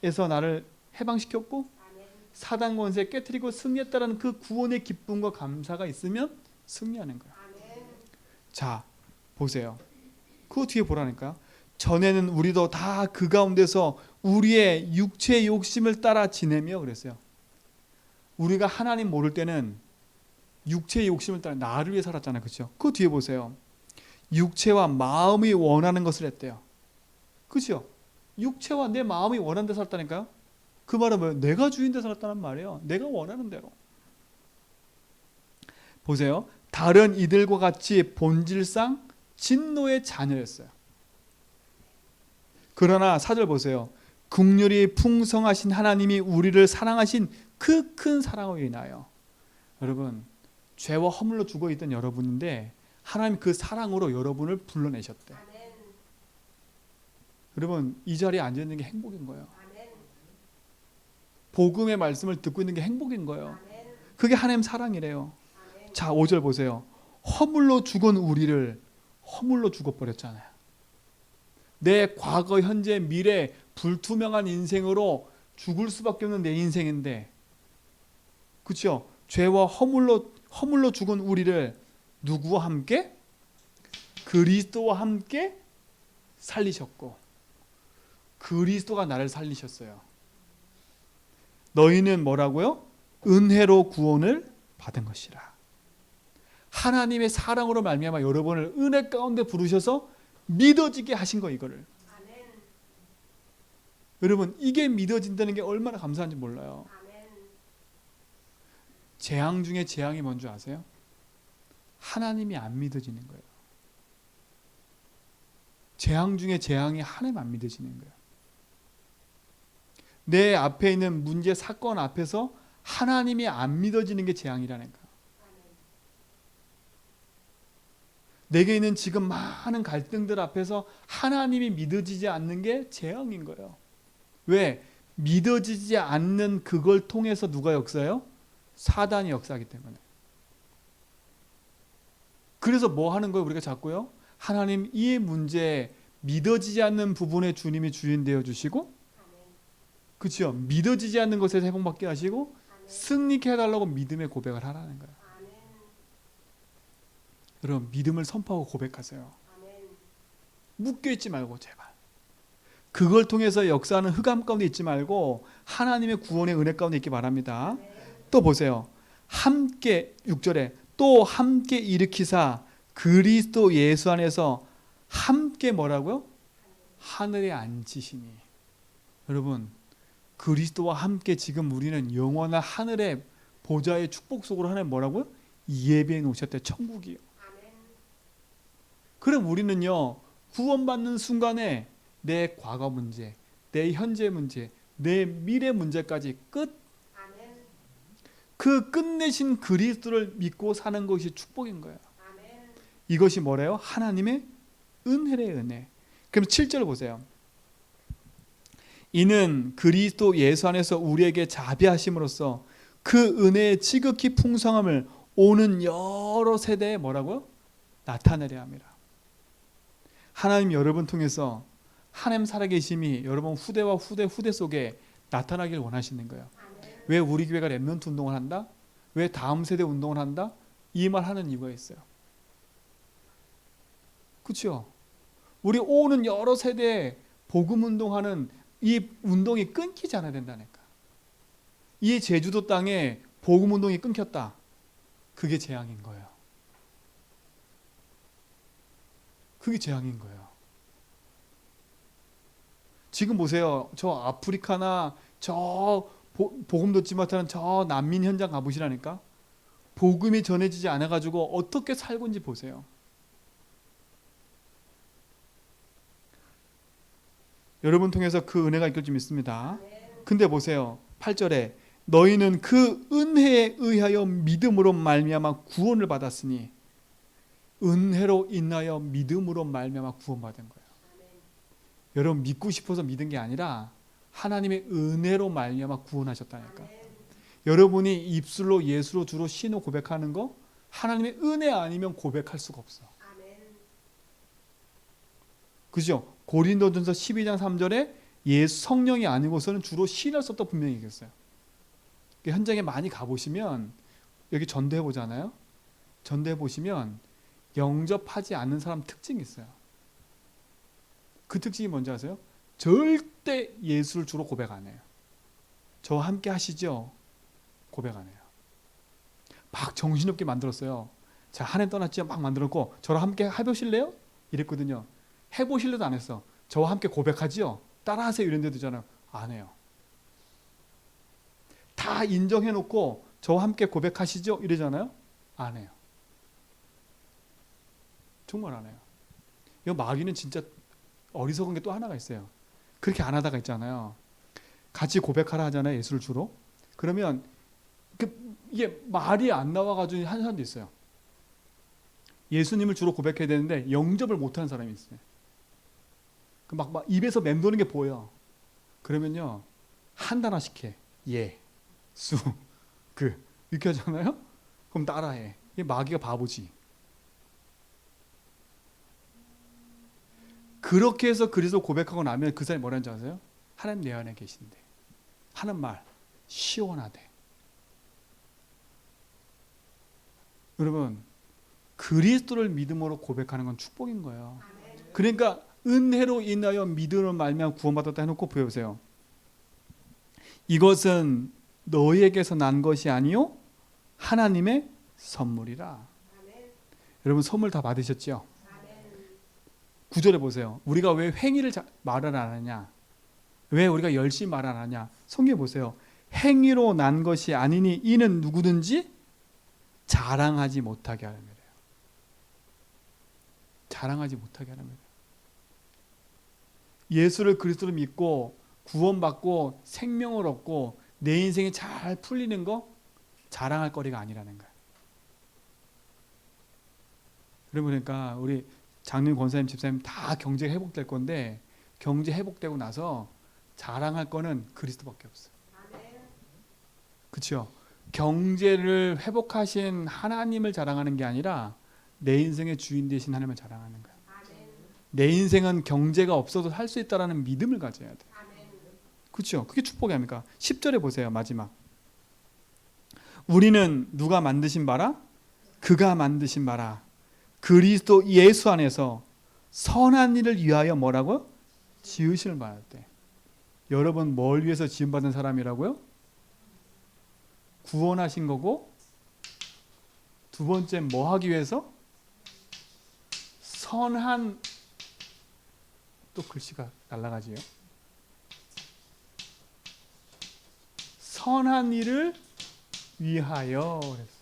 에서 나를 해방시켰고 사단 권세 깨트리고 승리했다는 그 구원의 기쁨과 감사가 있으면 승리하는 거예요. 자, 보세요. 그 뒤에 보라니까요. 전에는 우리도 다 그 가운데서 우리의 육체의 욕심을 따라 지내며 그랬어요. 우리가 하나님 모를 때는 육체의 욕심을 따라 나를 위해 살았잖아요. 그렇죠? 그 뒤에 보세요. 육체와 마음이 원하는 것을 했대요. 그렇죠? 육체와 내 마음이 원하는 데 살았다니까요. 그 말은 뭐예요? 내가 주인 데 살았다는 말이에요. 내가 원하는 대로. 보세요. 다른 이들과 같이 본질상 진노의 자녀였어요. 그러나 4절 보세요. 긍휼이 풍성하신 하나님이 우리를 사랑하신 그 큰 사랑으로 인하여, 여러분 죄와 허물로 죽어있던 여러분인데 하나님 그 사랑으로 여러분을 불러내셨대. 여러분 이 자리에 앉아있는 게 행복인 거예요. 복음의 말씀을 듣고 있는 게 행복인 거예요. 그게 하나님 사랑이래요. 자 5절 보세요. 허물로 죽은 우리를 허물로 죽어버렸잖아요. 내 과거, 현재, 미래 불투명한 인생으로 죽을 수밖에 없는 내 인생인데, 그렇죠? 죄와 허물로 죽은 우리를 누구와 함께? 그리스도와 함께 살리셨고, 그리스도가 나를 살리셨어요. 너희는 뭐라고요? 은혜로 구원을 받은 것이라. 하나님의 사랑으로 말미암아 여러분을 은혜 가운데 부르셔서 믿어지게 하신 거, 이거를. 아멘. 여러분 이게 믿어진다는 게 얼마나 감사한지 몰라요. 아멘. 재앙 중에 재앙이 뭔지 아세요? 하나님이 안 믿어지는 거예요. 재앙 중에 재앙이 하나님 안 믿어지는 거예요. 내 앞에 있는 문제, 사건 앞에서 하나님이 안 믿어지는 게 재앙이라는 거예요. 내게 있는 지금 많은 갈등들 앞에서 하나님이 믿어지지 않는 게 재앙인 거예요. 왜? 믿어지지 않는 그걸 통해서 누가 역사해요? 사단이 역사하기 때문에. 그래서 뭐 하는 거예요? 우리가 자꾸요? 하나님 이 문제에 믿어지지 않는 부분에 주님이 주인 되어 주시고, 그렇죠? 믿어지지 않는 것에서 회복받게 하시고 승리케 해달라고 믿음의 고백을 하라는 거예요. 여러분 믿음을 선포하고 고백하세요. 묶여있지 말고 제발. 그걸 통해서 역사하는 흑암 가운데 있지 말고 하나님의 구원의 은혜 가운데 있기 바랍니다. 또 보세요. 함께 6절에 또 함께 일으키사 그리스도 예수 안에서 함께 뭐라고요? 하늘에 앉히시니. 여러분 그리스도와 함께 지금 우리는 영원한 하늘의 보좌의 축복 속으로 하나님 뭐라고요? 예배해 놓으셨대. 천국이요. 그럼 우리는요 구원받는 순간에 내 과거 문제, 내 현재 문제, 내 미래 문제까지 끝. 그 끝내신 그리스도를 믿고 사는 것이 축복인 거예요. 이것이 뭐래요? 하나님의 은혜의 은혜. 그럼 7절 보세요. 이는 그리스도 예수 안에서 우리에게 자비하심으로써 그 은혜의 지극히 풍성함을 오는 여러 세대에 뭐라고요? 나타내려 합니다. 하나님 여러분 통해서 하나님 살아계심이 여러분 후대와 후대 속에 나타나길 원하시는 거예요. 왜 우리 교회가 렘넌트 운동을 한다? 왜 다음 세대 운동을 한다? 이 말 하는 이유가 있어요. 그렇죠? 우리 오는 여러 세대에 복음 운동하는 이 운동이 끊기지 않아야 된다니까. 이 제주도 땅에 복음 운동이 끊겼다. 그게 재앙인 거예요. 그게 재앙인 거예요. 지금 보세요. 저 아프리카나 저 복음 듣지 못하는 저 난민 현장 가보시라니까. 복음이 전해지지 않아가지고 어떻게 살고인지 보세요. 여러분 통해서 그 은혜가 있길 줄 믿습니다. 근데 보세요. 8절에 너희는 그 은혜에 의하여 믿음으로 말미암아 구원을 받았으니, 은혜로 인하여 믿음으로 말미암아 구원받은 거예요. 여러분 믿고 싶어서 믿은 게 아니라 하나님의 은혜로 말미암아 구원하셨다니까. 여러분이 입술로 예수로 주로 신호 고백하는 거 하나님의 은혜 아니면 고백할 수가 없어. 그죠? 고린도전서 12장 3절에 예수 성령이 아니고서는 주로 신할 수 없다 분명히 얘기했어요. 현장에 많이 가보시면 여기 전도해 보잖아요. 전도해 보시면 영접하지 않는 사람 특징이 있어요. 그 특징이 뭔지 아세요? 절대 예수를 주로 고백 안 해요. 저와 함께 하시죠? 고백 안 해요. 막 정신없게 만들었어요. 자, 한 해 떠났죠? 막 만들었고 저랑 함께 해보실래요? 이랬거든요. 해보실래도 안 했어. 저와 함께 고백하지요? 따라하세요 이런 데 되잖아요. 안 해요. 다 인정해놓고 저와 함께 고백하시죠? 이러잖아요. 안 해요. 정말 안 해요. 이 마귀는 진짜 어리석은 게 또 하나가 있어요. 그렇게 안 하다가 있잖아요. 같이 고백하라 하잖아요. 예수를 주로. 그러면 이게 말이 안 나와가지고 한 사람도 있어요. 예수님을 주로 고백해야 되는데 영접을 못하는 사람이 있어요. 막 입에서 맴도는 게 보여. 그러면요 한 단어씩 해. 예, 수, 이렇게 하잖아요. 그럼 따라해. 이게 마귀가 바보지. 그렇게 해서 그리스도 고백하고 나면 그 사람이 뭐라는 줄 아세요? 하나님 내 안에 계신데 하는 말 시원하대. 여러분 그리스도를 믿음으로 고백하는 건 축복인 거예요. 그러니까 은혜로 인하여 믿음으로 말미암아 구원받았다 해놓고 보여보세요. 이것은 너희에게서 난 것이 아니요 하나님의 선물이라. 여러분 선물 다 받으셨죠? 9절에 보세요. 우리가 왜 행위를 말을 안 하냐? 왜 우리가 열심히 말 안 하냐? 성경에 보세요. 행위로 난 것이 아니니 이는 누구든지 자랑하지 못하게 하려면. 자랑하지 못하게 하는 거예요. 예수를 그리스도로 믿고 구원받고 생명을 얻고 내 인생이 잘 풀리는 거 자랑할 거리가 아니라는 거예요. 그러니까 우리 장로님, 권사님, 집사님 다 경제 회복될 건데 경제 회복되고 나서 자랑할 거는 그리스도밖에 없어요. 그렇죠? 경제를 회복하신 하나님을 자랑하는 게 아니라 내 인생의 주인 되신 하나님을 자랑하는 거야. 내 인생은 경제가 없어도 살 수 있다는 믿음을 가져야 돼. 그렇죠? 그게 축복이 아닙니까? 10절에 보세요. 마지막. 우리는 누가 만드신 바라? 그가 만드신 바라. 그리스도 예수 안에서 선한 일을 위하여 뭐라고요? 지으심을 받았대. 여러분 뭘 위해서 지음받은 사람이라고요? 구원하신 거고 두 번째 뭐 하기 위해서? 선한 또 글씨가 날아가지요. 선한 일을 위하여 그랬어요.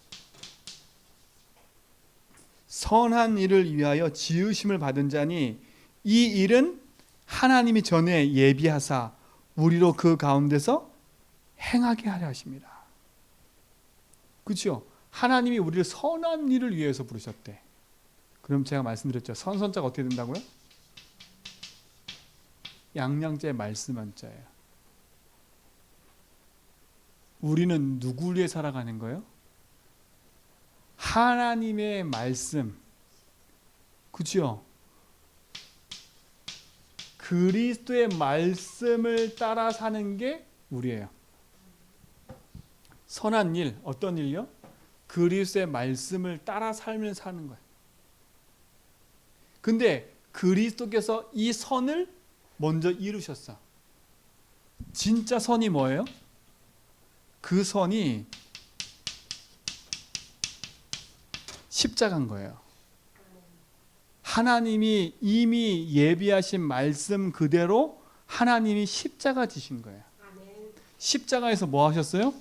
선한 일을 위하여 지으심을 받은 자니 이 일은 하나님이 전에 예비하사 우리로 그 가운데서 행하게 하려 하십니다. 그렇죠? 하나님이 우리를 선한 일을 위해서 부르셨대. 그럼 제가 말씀드렸죠. 선자가 어떻게 된다고요? 양양자의 말씀 한자예요. 우리는 누구를 위해 살아가는 거예요? 하나님의 말씀. 그렇죠? 그리스도의 말씀을 따라 사는 게 우리예요. 선한 일, 어떤 일요? 그리스도의 말씀을 따라 살면서 사는 거예요. 근데 그리스도께서 이 선을 먼저 이루셨어. 진짜 선이 뭐예요? 그 선이 십자가인 거예요. 하나님이 이미 예비하신 말씀 그대로 하나님이 십자가 지신 거예요. 십자가에서 뭐 하셨어요?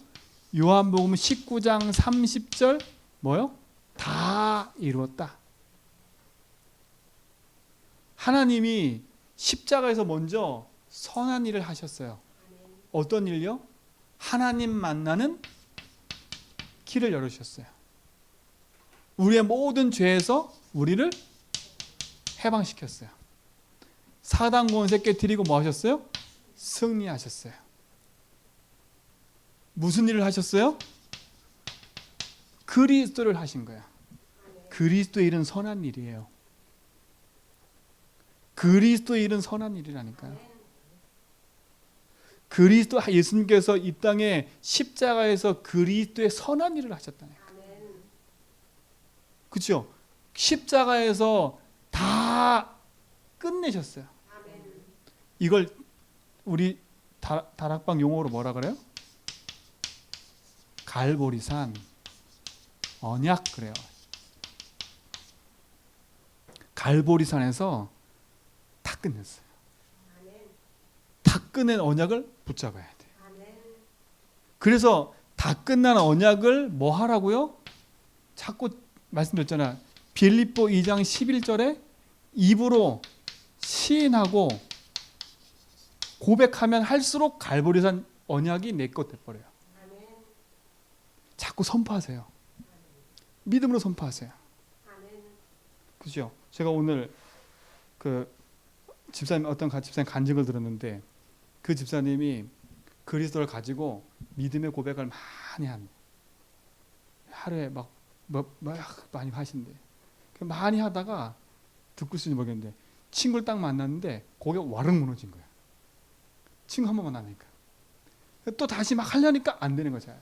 요한복음 19장 30절 뭐요? 다 이루었다. 하나님이 십자가에서 먼저 선한 일을 하셨어요. 어떤 일요? 하나님 만나는 길을 열으셨어요. 우리의 모든 죄에서 우리를 해방시켰어요. 사단 권세 깨뜨리고 뭐 하셨어요? 승리하셨어요. 무슨 일을 하셨어요? 그리스도를 하신 거야. 그리스도의 일은 선한 일이에요. 그리스도의 일은 선한 일이라니까요. 그리스도 예수님께서 이 땅에 십자가에서 그리스도의 선한 일을 하셨다네요. 그렇죠? 십자가에서 다 끝내셨어요. 이걸 우리 다락방 용어로 뭐라 그래요? 갈보리산 언약 그래요. 갈보리산에서 다 끝냈어요. 다 끝낸 언약을 붙잡아야 돼. 그래서 다 끝난 언약을 뭐 하라고요? 자꾸 말씀드렸잖아. 빌립보 2장 11절에 입으로 시인하고 고백하면 할수록 갈보리산 언약이 내 것 돼버려요. 자꾸 선포하세요. 믿음으로 선포하세요. 그죠? 제가 오늘 그 집사님 어떤 집사님 간증을 들었는데 그 집사님이 그리스도를 가지고 믿음의 고백을 많이 한 하루에 막 많이 하신대. 많이 하다가 듣고 있는지 모르겠는데 친구를 딱 만났는데 고개가 와르르 무너진 거야. 친구 한 번 만나니까 또 다시 막 하려니까 안 되는 거죠.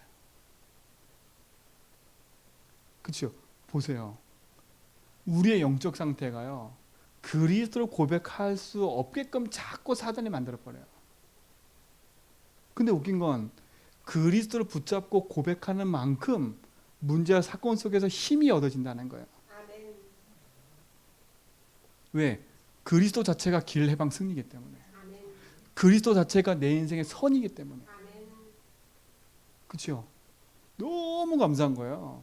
그렇죠? 보세요. 우리의 영적 상태가요. 그리스도를 고백할 수 없게끔 자꾸 사단이 만들어버려요. 근데 웃긴 건 그리스도를 붙잡고 고백하는 만큼 문제와 사건 속에서 힘이 얻어진다는 거예요. 아멘. 왜? 그리스도 자체가 길, 해방, 승리이기 때문에. 아멘. 그리스도 자체가 내 인생의 선이기 때문에. 그렇죠? 너무 감사한 거예요.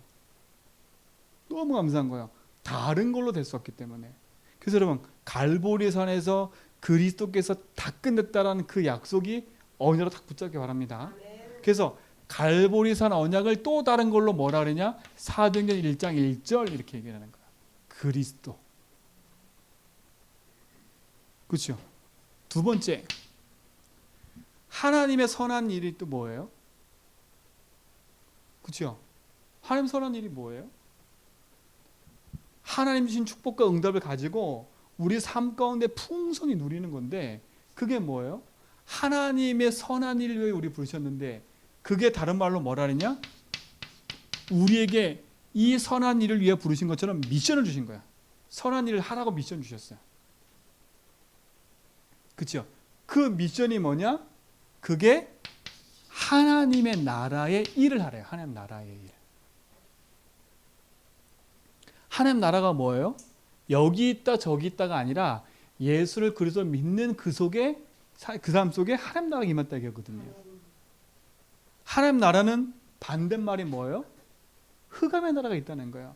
너무 감사한 거예요. 다른 걸로 될 수 없기 때문에. 그래서 여러분 갈보리산에서 그리스도께서 다 끝냈다라는 그 약속이 언약으로 딱 붙잡기 바랍니다. 그래서 갈보리산 언약을 또 다른 걸로 뭐라 그러냐? 사도행전 1장 1절 이렇게 얘기하는 거야. 그리스도. 그렇죠? 두 번째, 하나님의 선한 일이 또 뭐예요? 그렇죠? 하나님 선한 일이 뭐예요? 하나님 주신 축복과 응답을 가지고 우리 삶 가운데 풍성히 누리는 건데 그게 뭐예요? 하나님의 선한 일을 위해 우리 부르셨는데 그게 다른 말로 뭐라 그러냐? 우리에게 이 선한 일을 위해 부르신 것처럼 미션을 주신 거야. 선한 일을 하라고 미션 주셨어요. 그렇죠? 그 미션이 뭐냐? 그게 하나님의 나라의 일을 하래요. 하나님 나라의 일. 하나님 나라가 뭐예요? 여기 있다 저기 있다가 아니라 예수를 그리스도 믿는 그 속에 그 사람 속에 하나님 나라가 임했다 얘기하거든요. 하나님 나라는 반대말이 뭐예요? 흑암의 나라가 있다는 거예요.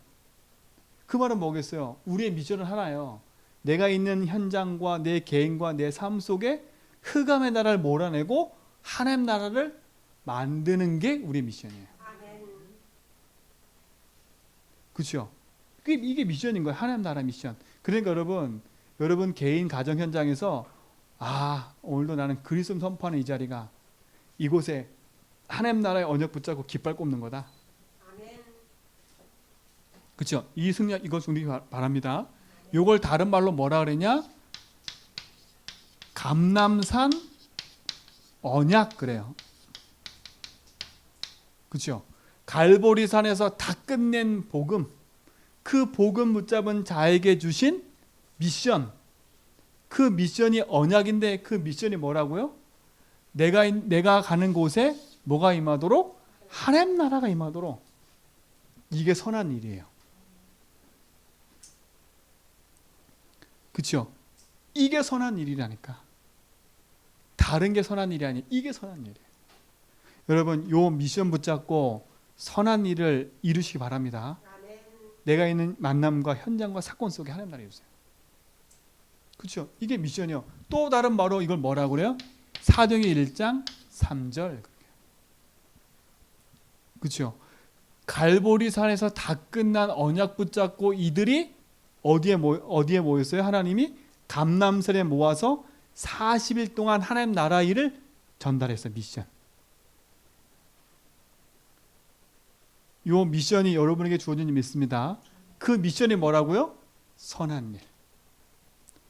그 말은 뭐겠어요? 우리의 미션은 하나예요. 내가 있는 현장과 내 개인과 내 삶 속에 흑암의 나라를 몰아내고 하나님 나라를 만드는 게 우리의 미션이에요. 그렇죠? 이게 미션인 거예요. 하나님 나라 미션. 그러니까 여러분 개인 가정 현장에서 오늘도 나는 그리스도 선포하는 이 자리가 이곳에 하나님 나라의 언약 붙잡고 깃발 꼽는 거다. 그렇죠? 이 승리 이거 승리 바랍니다. 이걸 다른 말로 뭐라 그러냐? 감람산 언약 그래요. 그렇죠? 갈보리산에서 다 끝낸 복음, 그 복음 붙잡은 자에게 주신 미션, 그 미션이 언약인데 그 미션이 뭐라고요? 내가 가는 곳에 뭐가 임하도록? 하나님 나라가 임하도록. 이게 선한 일이에요. 그렇죠? 이게 선한 일이라니까. 다른 게 선한 일이 아니에요. 이게 선한 일이에요. 여러분 요 미션 붙잡고 선한 일을 이루시기 바랍니다. 내가 있는 만남과 현장과 사건 속에 하나님 나라 이루세요. 그렇죠? 이게 미션이요. 또 다른 말로 이걸 뭐라고 그래요? 사도행전 1장 3절. 그렇죠? 갈보리산에서 다 끝난 언약 붙잡고 이들이 어디에 모였어요? 하나님이 감람산에 모아서 40일 동안 하나님 나라 일을 전달했어요. 미션. 이 미션이 여러분에게 주어진 줄 믿습니다. 그 미션이 뭐라고요? 선한 일.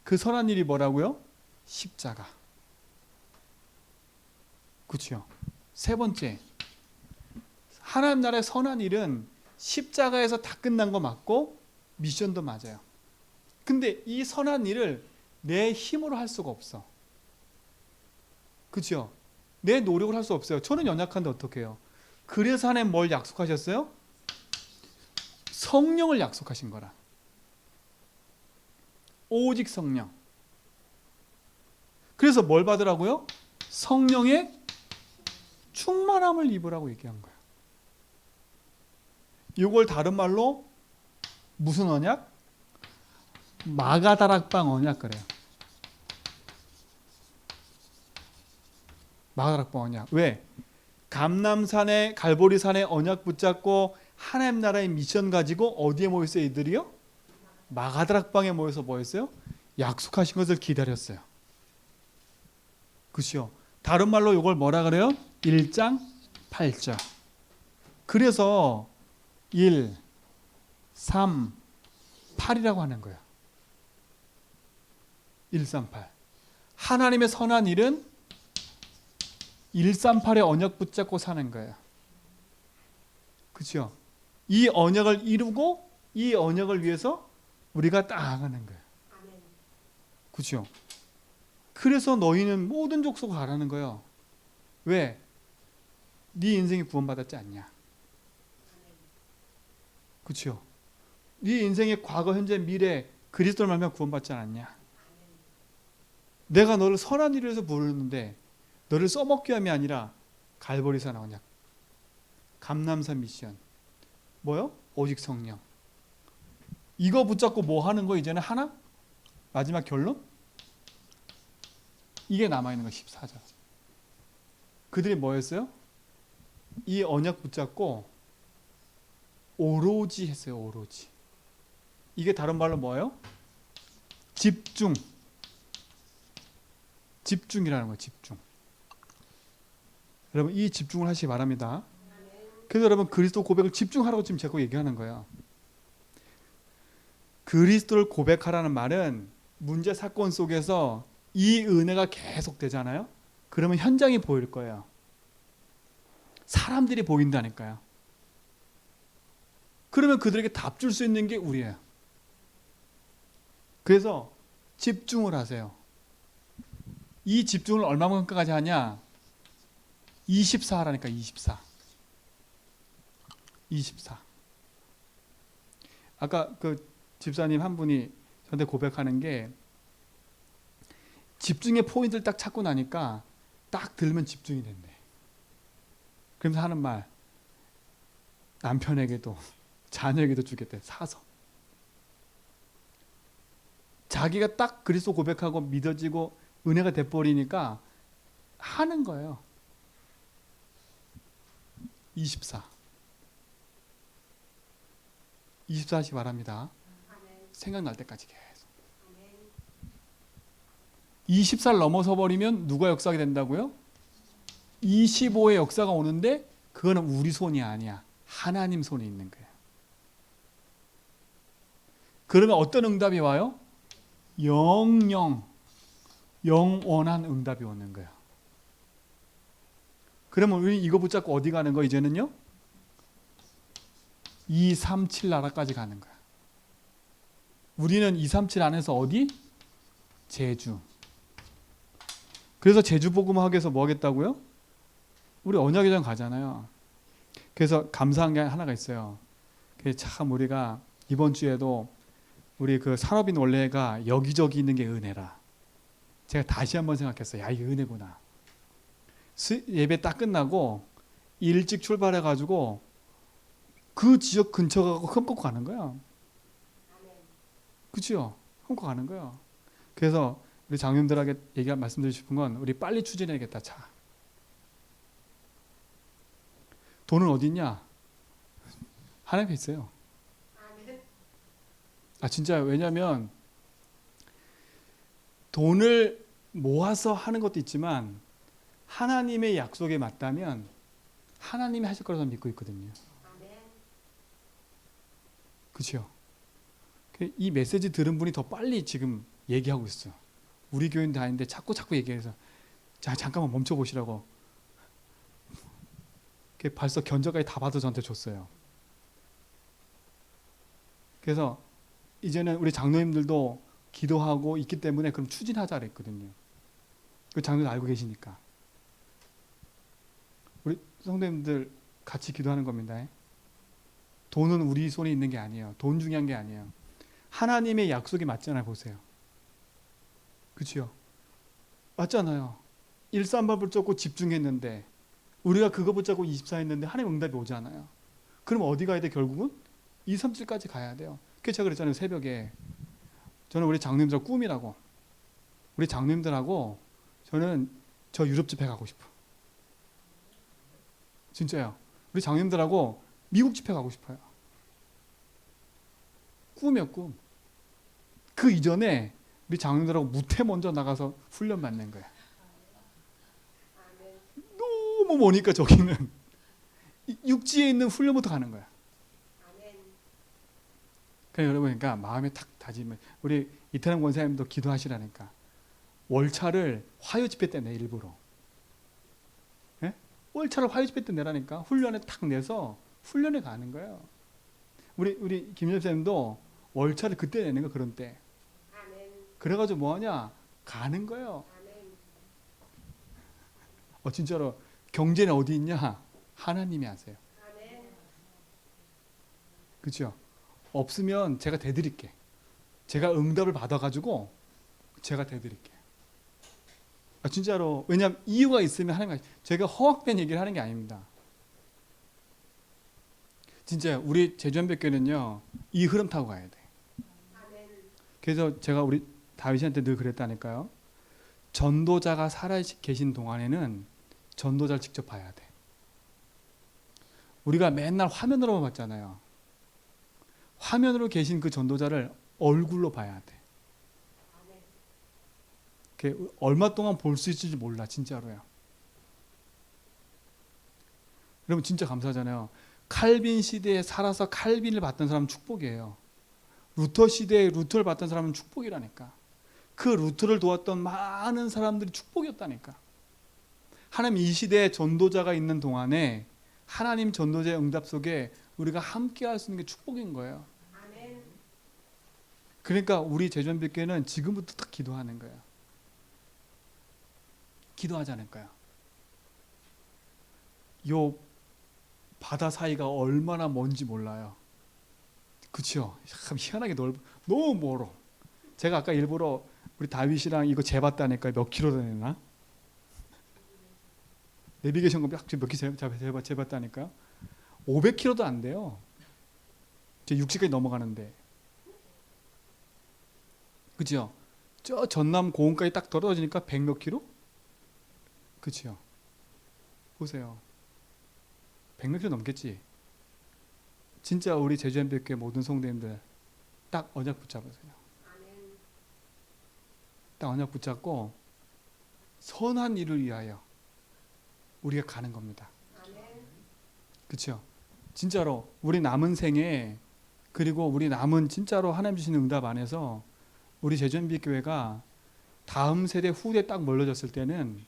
그 선한 일이 뭐라고요? 십자가. 그렇죠? 세 번째, 하나님 나라의 선한 일은 십자가에서 다 끝난 거 맞고 미션도 맞아요. 근데 이 선한 일을 내 힘으로 할 수가 없어. 그렇죠? 내 노력을 할 수 없어요. 저는 연약한데 어떻게 해요? 그래서 하나님 뭘 약속하셨어요? 성령을 약속하신 거라. 오직 성령. 그래서 뭘 받으라고요? 성령의 충만함을 입으라고 얘기한 거예요. 이걸 다른 말로 무슨 언약? 마가다락방 언약 그래요. 마가다락방 언약. 왜? 감람산에 갈보리산에 언약 붙잡고 하나님 나라의 미션 가지고 어디에 모였어요? 이들이요? 마가다락방에 모여서 뭐였어요? 약속하신 것을 기다렸어요. 그렇죠? 다른 말로 이걸 뭐라 그래요? 1장 8절. 그래서 1, 3, 8이라고 하는 거예요. 138. 하나님의 선한 일은 138의 언약 붙잡고 사는 거예요. 그렇죠? 이 언약을 이루고 이 언약을 위해서 우리가 나아가는 거예요. 그렇죠? 그래서 너희는 모든 족속을 가라는 거예요. 왜? 네 인생이 구원받았지 않냐? 그렇죠? 네 인생의 과거, 현재, 미래 그리스도를 말하면 구원받지 않았냐? 내가 너를 선한 일을 해서 부르는데 너를 써먹기 위함이 아니라 갈보리산 언약, 감람산 미션, 뭐요? 오직 성령. 이거 붙잡고 뭐 하는 거 이제는 하나? 마지막 결론? 이게 남아있는 거 14절. 그들이 뭐였어요? 이 언약 붙잡고 오로지 했어요. 오로지. 이게 다른 말로 뭐예요? 집중. 집중이라는 거예요. 집중. 여러분 이 집중을 하시기 바랍니다. 그래서 여러분 그리스도 고백을 집중하라고 지금 자꾸 얘기하는 거예요. 그리스도를 고백하라는 말은 문제 사건 속에서 이 은혜가 계속 되잖아요. 그러면 현장이 보일 거예요. 사람들이 보인다니까요. 그러면 그들에게 답 줄 수 있는 게 우리예요. 그래서 집중을 하세요. 이 집중을 얼마만큼까지 하냐? 24 하라니까 24. 24. 아까 그 집사님 한 분이 저한테 고백하는 게 집중의 포인트를 딱 찾고 나니까 딱 들면 집중이 된대. 그러면서 하는 말, 남편에게도 자녀에게도 주겠대. 사서. 자기가 딱 그리스도 고백하고 믿어지고 은혜가 돼버리니까 하는 거예요. 24. 24 하시기 바랍니다. 생각날 때까지 계속. 20살 넘어서 버리면 누가 역사하게 된다고요? 25의 역사가 오는데 그거는 우리 손이 아니야. 하나님 손에 있는 거예요. 그러면 어떤 응답이 와요? 영원한 응답이 오는 거예요. 그러면 우리 이거 붙잡고 어디 가는 거 이제는요? 237 나라까지 가는 거야. 우리는 237 안에서 어디? 제주. 그래서 제주 복음학에서 뭐 하겠다고요? 우리 언약회장 가잖아요. 그래서 감사한 게 하나가 있어요. 참 우리가 이번 주에도 우리 그 산업인 원래가 여기저기 있는 게 은혜라. 제가 다시 한번 생각했어요. 야, 이게 은혜구나. 예배 딱 끝나고 일찍 출발해가지고 그 지역 근처 가고 흠뻑 가는 거야. 그렇죠? 흠뻑 가는 거야. 그래서 우리 장님들에게 말씀드리고 싶은 건 우리 빨리 추진해야겠다. 차. 돈은 어디 있냐? 하나님께 있어요. 아 진짜 왜냐하면 돈을 모아서 하는 것도 있지만 하나님의 약속에 맞다면 하나님이 하실 거라고 믿고 있거든요. 그렇죠? 이 메시지 들은 분이 더 빨리 지금 얘기하고 있어. 우리 교인 다니는데 자꾸 얘기해서 자 잠깐만 멈춰보시라고. 벌써 견적까지 다 받아 저한테 줬어요. 그래서 이제는 우리 장로님들도 기도하고 있기 때문에 그럼 추진하자 그랬거든요. 그 장로님 알고 계시니까. 우리 성도님들 같이 기도하는 겁니다. 돈은 우리 손에 있는 게 아니에요. 돈 중요한 게 아니에요. 하나님의 약속이 맞잖아요. 보세요. 그렇죠? 맞잖아요. 138 붙잡고 집중했는데 우리가 그거 붙잡고 24 했는데 하나님 응답이 오잖아요. 그럼 어디 가야 돼 결국은? 237까지 가야 돼요. 그래서 제가 그랬잖아요. 새벽에. 저는 우리 장로님들 꿈이라고. 우리 장로님들하고 저는 저 유럽 집회 가고 싶어. 진짜요. 우리 장님들하고 미국 집회 가고 싶어요. 꿈이요, 꿈. 그 이전에 우리 장님들하고 무태 먼저 나가서 훈련 받는 거예요. 너무 머니까 저기는 육지에 있는 훈련부터 가는 거야. 그러니까 여러분, 그러니까 마음에 탁 다지면, 우리 이태남 권사님도 기도하시라니까. 월차를 화요 집회 때 내, 일부러. 예? 월차를 화요 집회 때 내라니까. 훈련에 탁 내서 훈련에 가는 거예요. 우리 김 집사님도 월차를 그때 내는 거, 그런 때. 그래가지고 뭐하냐? 가는 거예요. 진짜로 경제는 어디 있냐? 하나님이 아세요. 그렇죠? 없으면 제가 대드릴게. 제가 응답을 받아가지고 제가 대드릴게. 진짜로. 왜냐하면 이유가 있으면 하는 거예요. 제가 허황된 얘기를 하는 게 아닙니다. 진짜 우리 제주한백교는요, 이 흐름 타고 가야 돼. 그래서 제가 우리 다윗한테 늘 그랬다니까요. 전도자가 살아 계신 동안에는 전도자를 직접 봐야 돼. 우리가 맨날 화면으로만 봤잖아요. 화면으로 계신 그 전도자를 얼굴로 봐야 돼. 얼마 동안 볼 수 있을지 몰라, 진짜로요. 여러분 진짜 감사하잖아요. 칼빈 시대에 살아서 칼빈을 받던 사람은 축복이에요. 루터 시대에 루터를 받던 사람은 축복이라니까. 그 루터를 도왔던 많은 사람들이 축복이었다니까. 하나님 이 시대에 전도자가 있는 동안에 하나님 전도자의 응답 속에 우리가 함께 할 수 있는 게 축복인 거예요. 그러니까 우리 제주한백교회는 지금부터 딱 기도하는 거예요. 기도하지 않을까요? 요 바다 사이가 얼마나 먼지 몰라요. 그렇죠? 참 희한하게 너무 멀어. 제가 아까 일부러 우리 다윗이랑 이거 재봤다니까. 몇 킬로 되나? 내비게이션 몇 킬로 재봤다니까. 500km도 안 돼요. 이제 60까지 넘어가는데. 그죠? 저 전남 고흥까지 딱 떨어지니까 100 몇 킬로? 그죠? 보세요. 100 몇 킬로 넘겠지? 진짜 우리 제주한백교회 모든 성도님들 딱 언약 붙잡으세요. 딱 언약 붙잡고 선한 일을 위하여 우리가 가는 겁니다. 그렇죠? 진짜로 우리 남은 생에, 그리고 우리 남은 진짜로 하나님 주시는 응답 안에서 우리 제주한백교회가 다음 세대 후대 딱 멀어졌을 때는,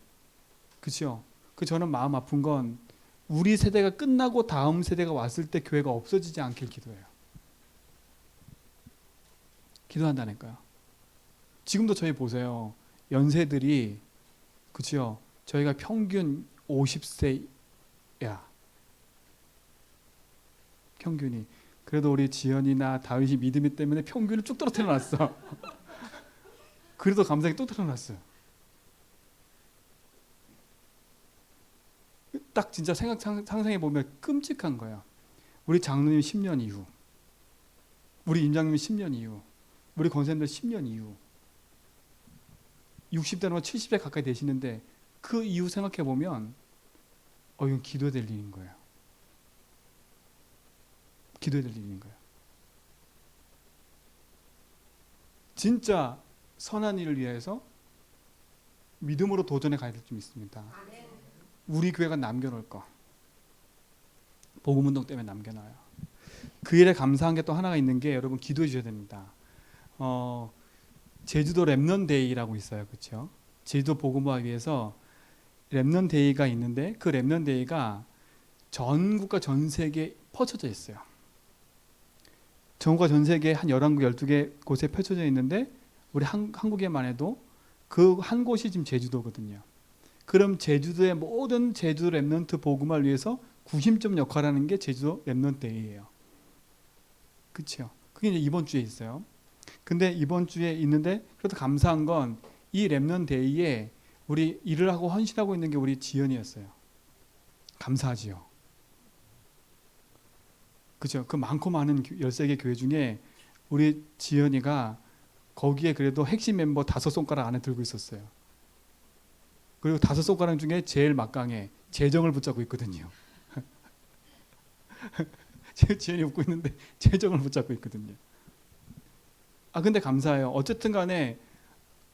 그렇죠? 저는 마음 아픈 건 우리 세대가 끝나고 다음 세대가 왔을 때 교회가 없어지지 않길 기도해요. 기도한다니까요. 지금도 저희 보세요. 연세들이, 그렇죠? 저희가 평균 50세야. 평균이. 그래도 우리 지연이나 다윗이 믿음이 때문에 평균을 쭉 떨어뜨려 놨어. 그래도 감사하게 또 떨어놨어요. 딱 진짜 상상해 보면 끔찍한 거예요. 우리 장로님 10년 이후, 우리 임장님 10년 이후, 우리 권사님들 10년 이후, 60대나 70대 가까이 되시는데 그 이후 생각해 보면 이건 기도해야 될 일인 거예요. 기도해야 될 일인 거예요. 진짜 선한 일을 위해서 믿음으로 도전해 가야 될 점 있습니다. 우리 교회가 남겨놓을 거, 복음운동 때문에 남겨놔요. 그 일에 감사한 게 또 하나가 있는 게, 여러분 기도해 주셔야 됩니다. 제주도 렘넌데이라고 있어요. 그렇죠? 제주도 복음화위에서 렘넌데이가 있는데, 그 렘넌데이가 전국과 전 세계에 퍼쳐져 있어요. 전국과 전 세계 한 11곳, 12개 곳에 펼쳐져 있는데, 우리 한국에만 해도 그 한 곳이 지금 제주도거든요. 그럼 제주도의 모든 제주도 렘넌트 복음화를 위해서 구심점 역할을 하는 게 제주도 렘넌데이예요. 그렇죠? 그게 이제 이번 주에 있어요. 근데 이번 주에 있는데, 그래도 감사한 건 이 렘넌데이에 우리 일을 하고 헌신하고 있는 게 우리 지연이었어요. 감사하지요. 그렇죠? 그 많고 많은 13개 교회 중에 우리 지연이가 거기에 그래도 핵심 멤버 5손가락 안에 들고 있었어요. 그리고 5손가락 중에 제일 막강해 재정을 붙잡고 있거든요. 지연이 웃고 있는데 재정을 붙잡고 있거든요. 근데 감사해요. 어쨌든 간에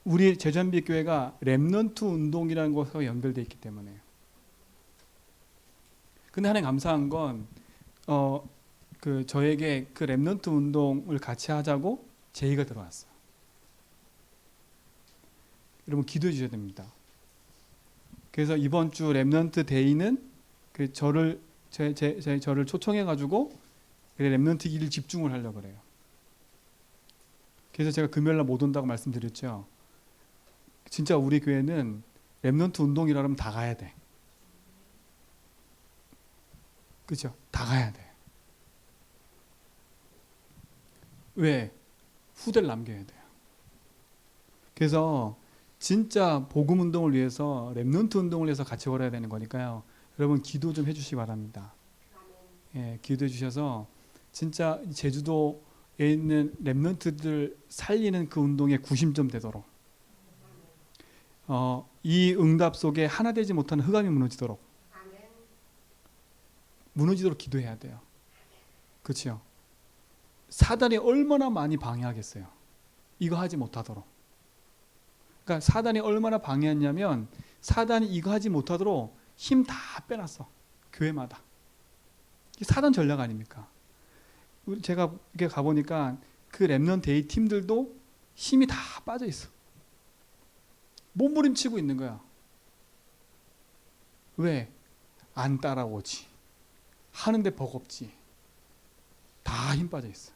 우리 제주한빛교회가 렘넌트 운동이라는 것과 연결되어 있기 때문에. 근데 하나님 감사한 건 저에게 그 렘넌트 운동을 같이 하자고 제의가 들어왔어요. 여러분 기도해 주셔야 됩니다. 그래서 이번 주 렘넌트 데이는 저를 초청해 가지고 렘넌트 길을 집중을 하려고 그래요. 그래서 제가 금요일 날 못 온다고 말씀드렸죠. 진짜 우리 교회는 렘넌트 운동이라 하면 다 가야 돼. 그렇죠? 다 가야 돼. 왜? 후대를 남겨야 돼요. 그래서 진짜 복음 운동을 위해서 렘넌트 운동을 위해서 같이 걸어야 되는 거니까요. 여러분 기도 좀 해주시기 바랍니다. 예, 기도해 주셔서 진짜 제주도에 있는 렘넌트들 살리는 그 운동의 구심점 되도록 이 응답 속에 하나 되지 못하는 흑암이 무너지도록 기도해야 돼요. 그렇죠? 사단이 얼마나 많이 방해하겠어요. 이거 하지 못하도록. 그러니까 사단이 얼마나 방해했냐면 사단이 이거 하지 못하도록 힘 다 빼놨어. 교회마다. 사단 전략 아닙니까? 제가 이렇게 가보니까 그 렘넌트 데이 팀들도 힘이 다 빠져 있어. 몸부림치고 있는 거야. 왜? 안 따라오지. 하는데 버겁지. 다 힘 빠져 있어.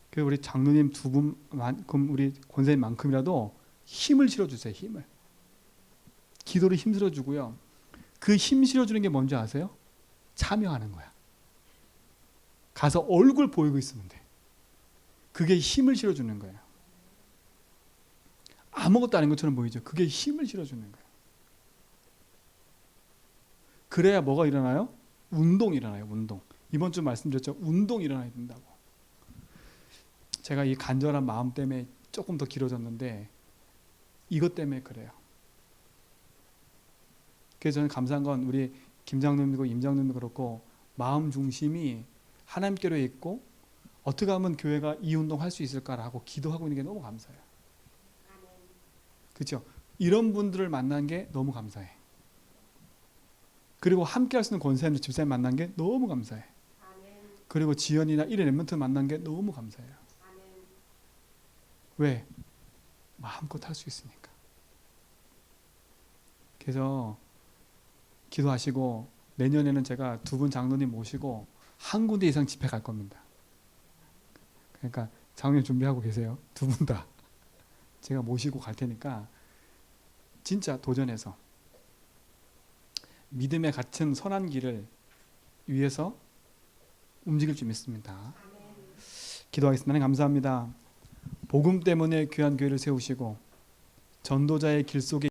그래서 우리 장로님 두 분만큼 우리 권사님만큼이라도 힘을 실어주세요. 힘을. 기도를 힘 실어주고요. 그 힘 실어주는 게 뭔지 아세요? 참여하는 거야. 가서 얼굴 보이고 있으면 돼. 그게 힘을 실어주는 거예요. 아무것도 아닌 것처럼 보이죠. 그게 힘을 실어주는 거예요. 그래야 뭐가 일어나요? 운동이 일어나요. 운동. 이번 주 말씀드렸죠. 운동이 일어나야 된다고. 제가 이 간절한 마음 때문에 조금 더 길어졌는데 이것 때문에 그래요. 그래서 저는 감사한 건 우리 김장님이고 임장님도 그렇고 마음 중심이 하나님께로 있고 어떻게 하면 교회가 이 운동 할 수 있을까라고 기도하고 있는 게 너무 감사해요. 그렇죠? 이런 분들을 만난 게 너무 감사해. 그리고 함께 할 수 있는 권사님, 집사님 만난 게 너무 감사해. 그리고 지연이나 이런 렘넌트 만난 게 너무 감사해요. 왜? 마음껏 할 수 있으니까. 그래서 기도하시고 내년에는 제가 두 분 장로님 모시고 한 군데 이상 집회 갈 겁니다. 그러니까 장로님 준비하고 계세요. 두 분 다. 제가 모시고 갈 테니까 진짜 도전해서 믿음에 갇힌 선한 길을 위해서 움직일 줄 믿습니다. 기도하겠습니다. 하나님 감사합니다. 복음 때문에 귀한 교회를 세우시고 전도자의 길 속에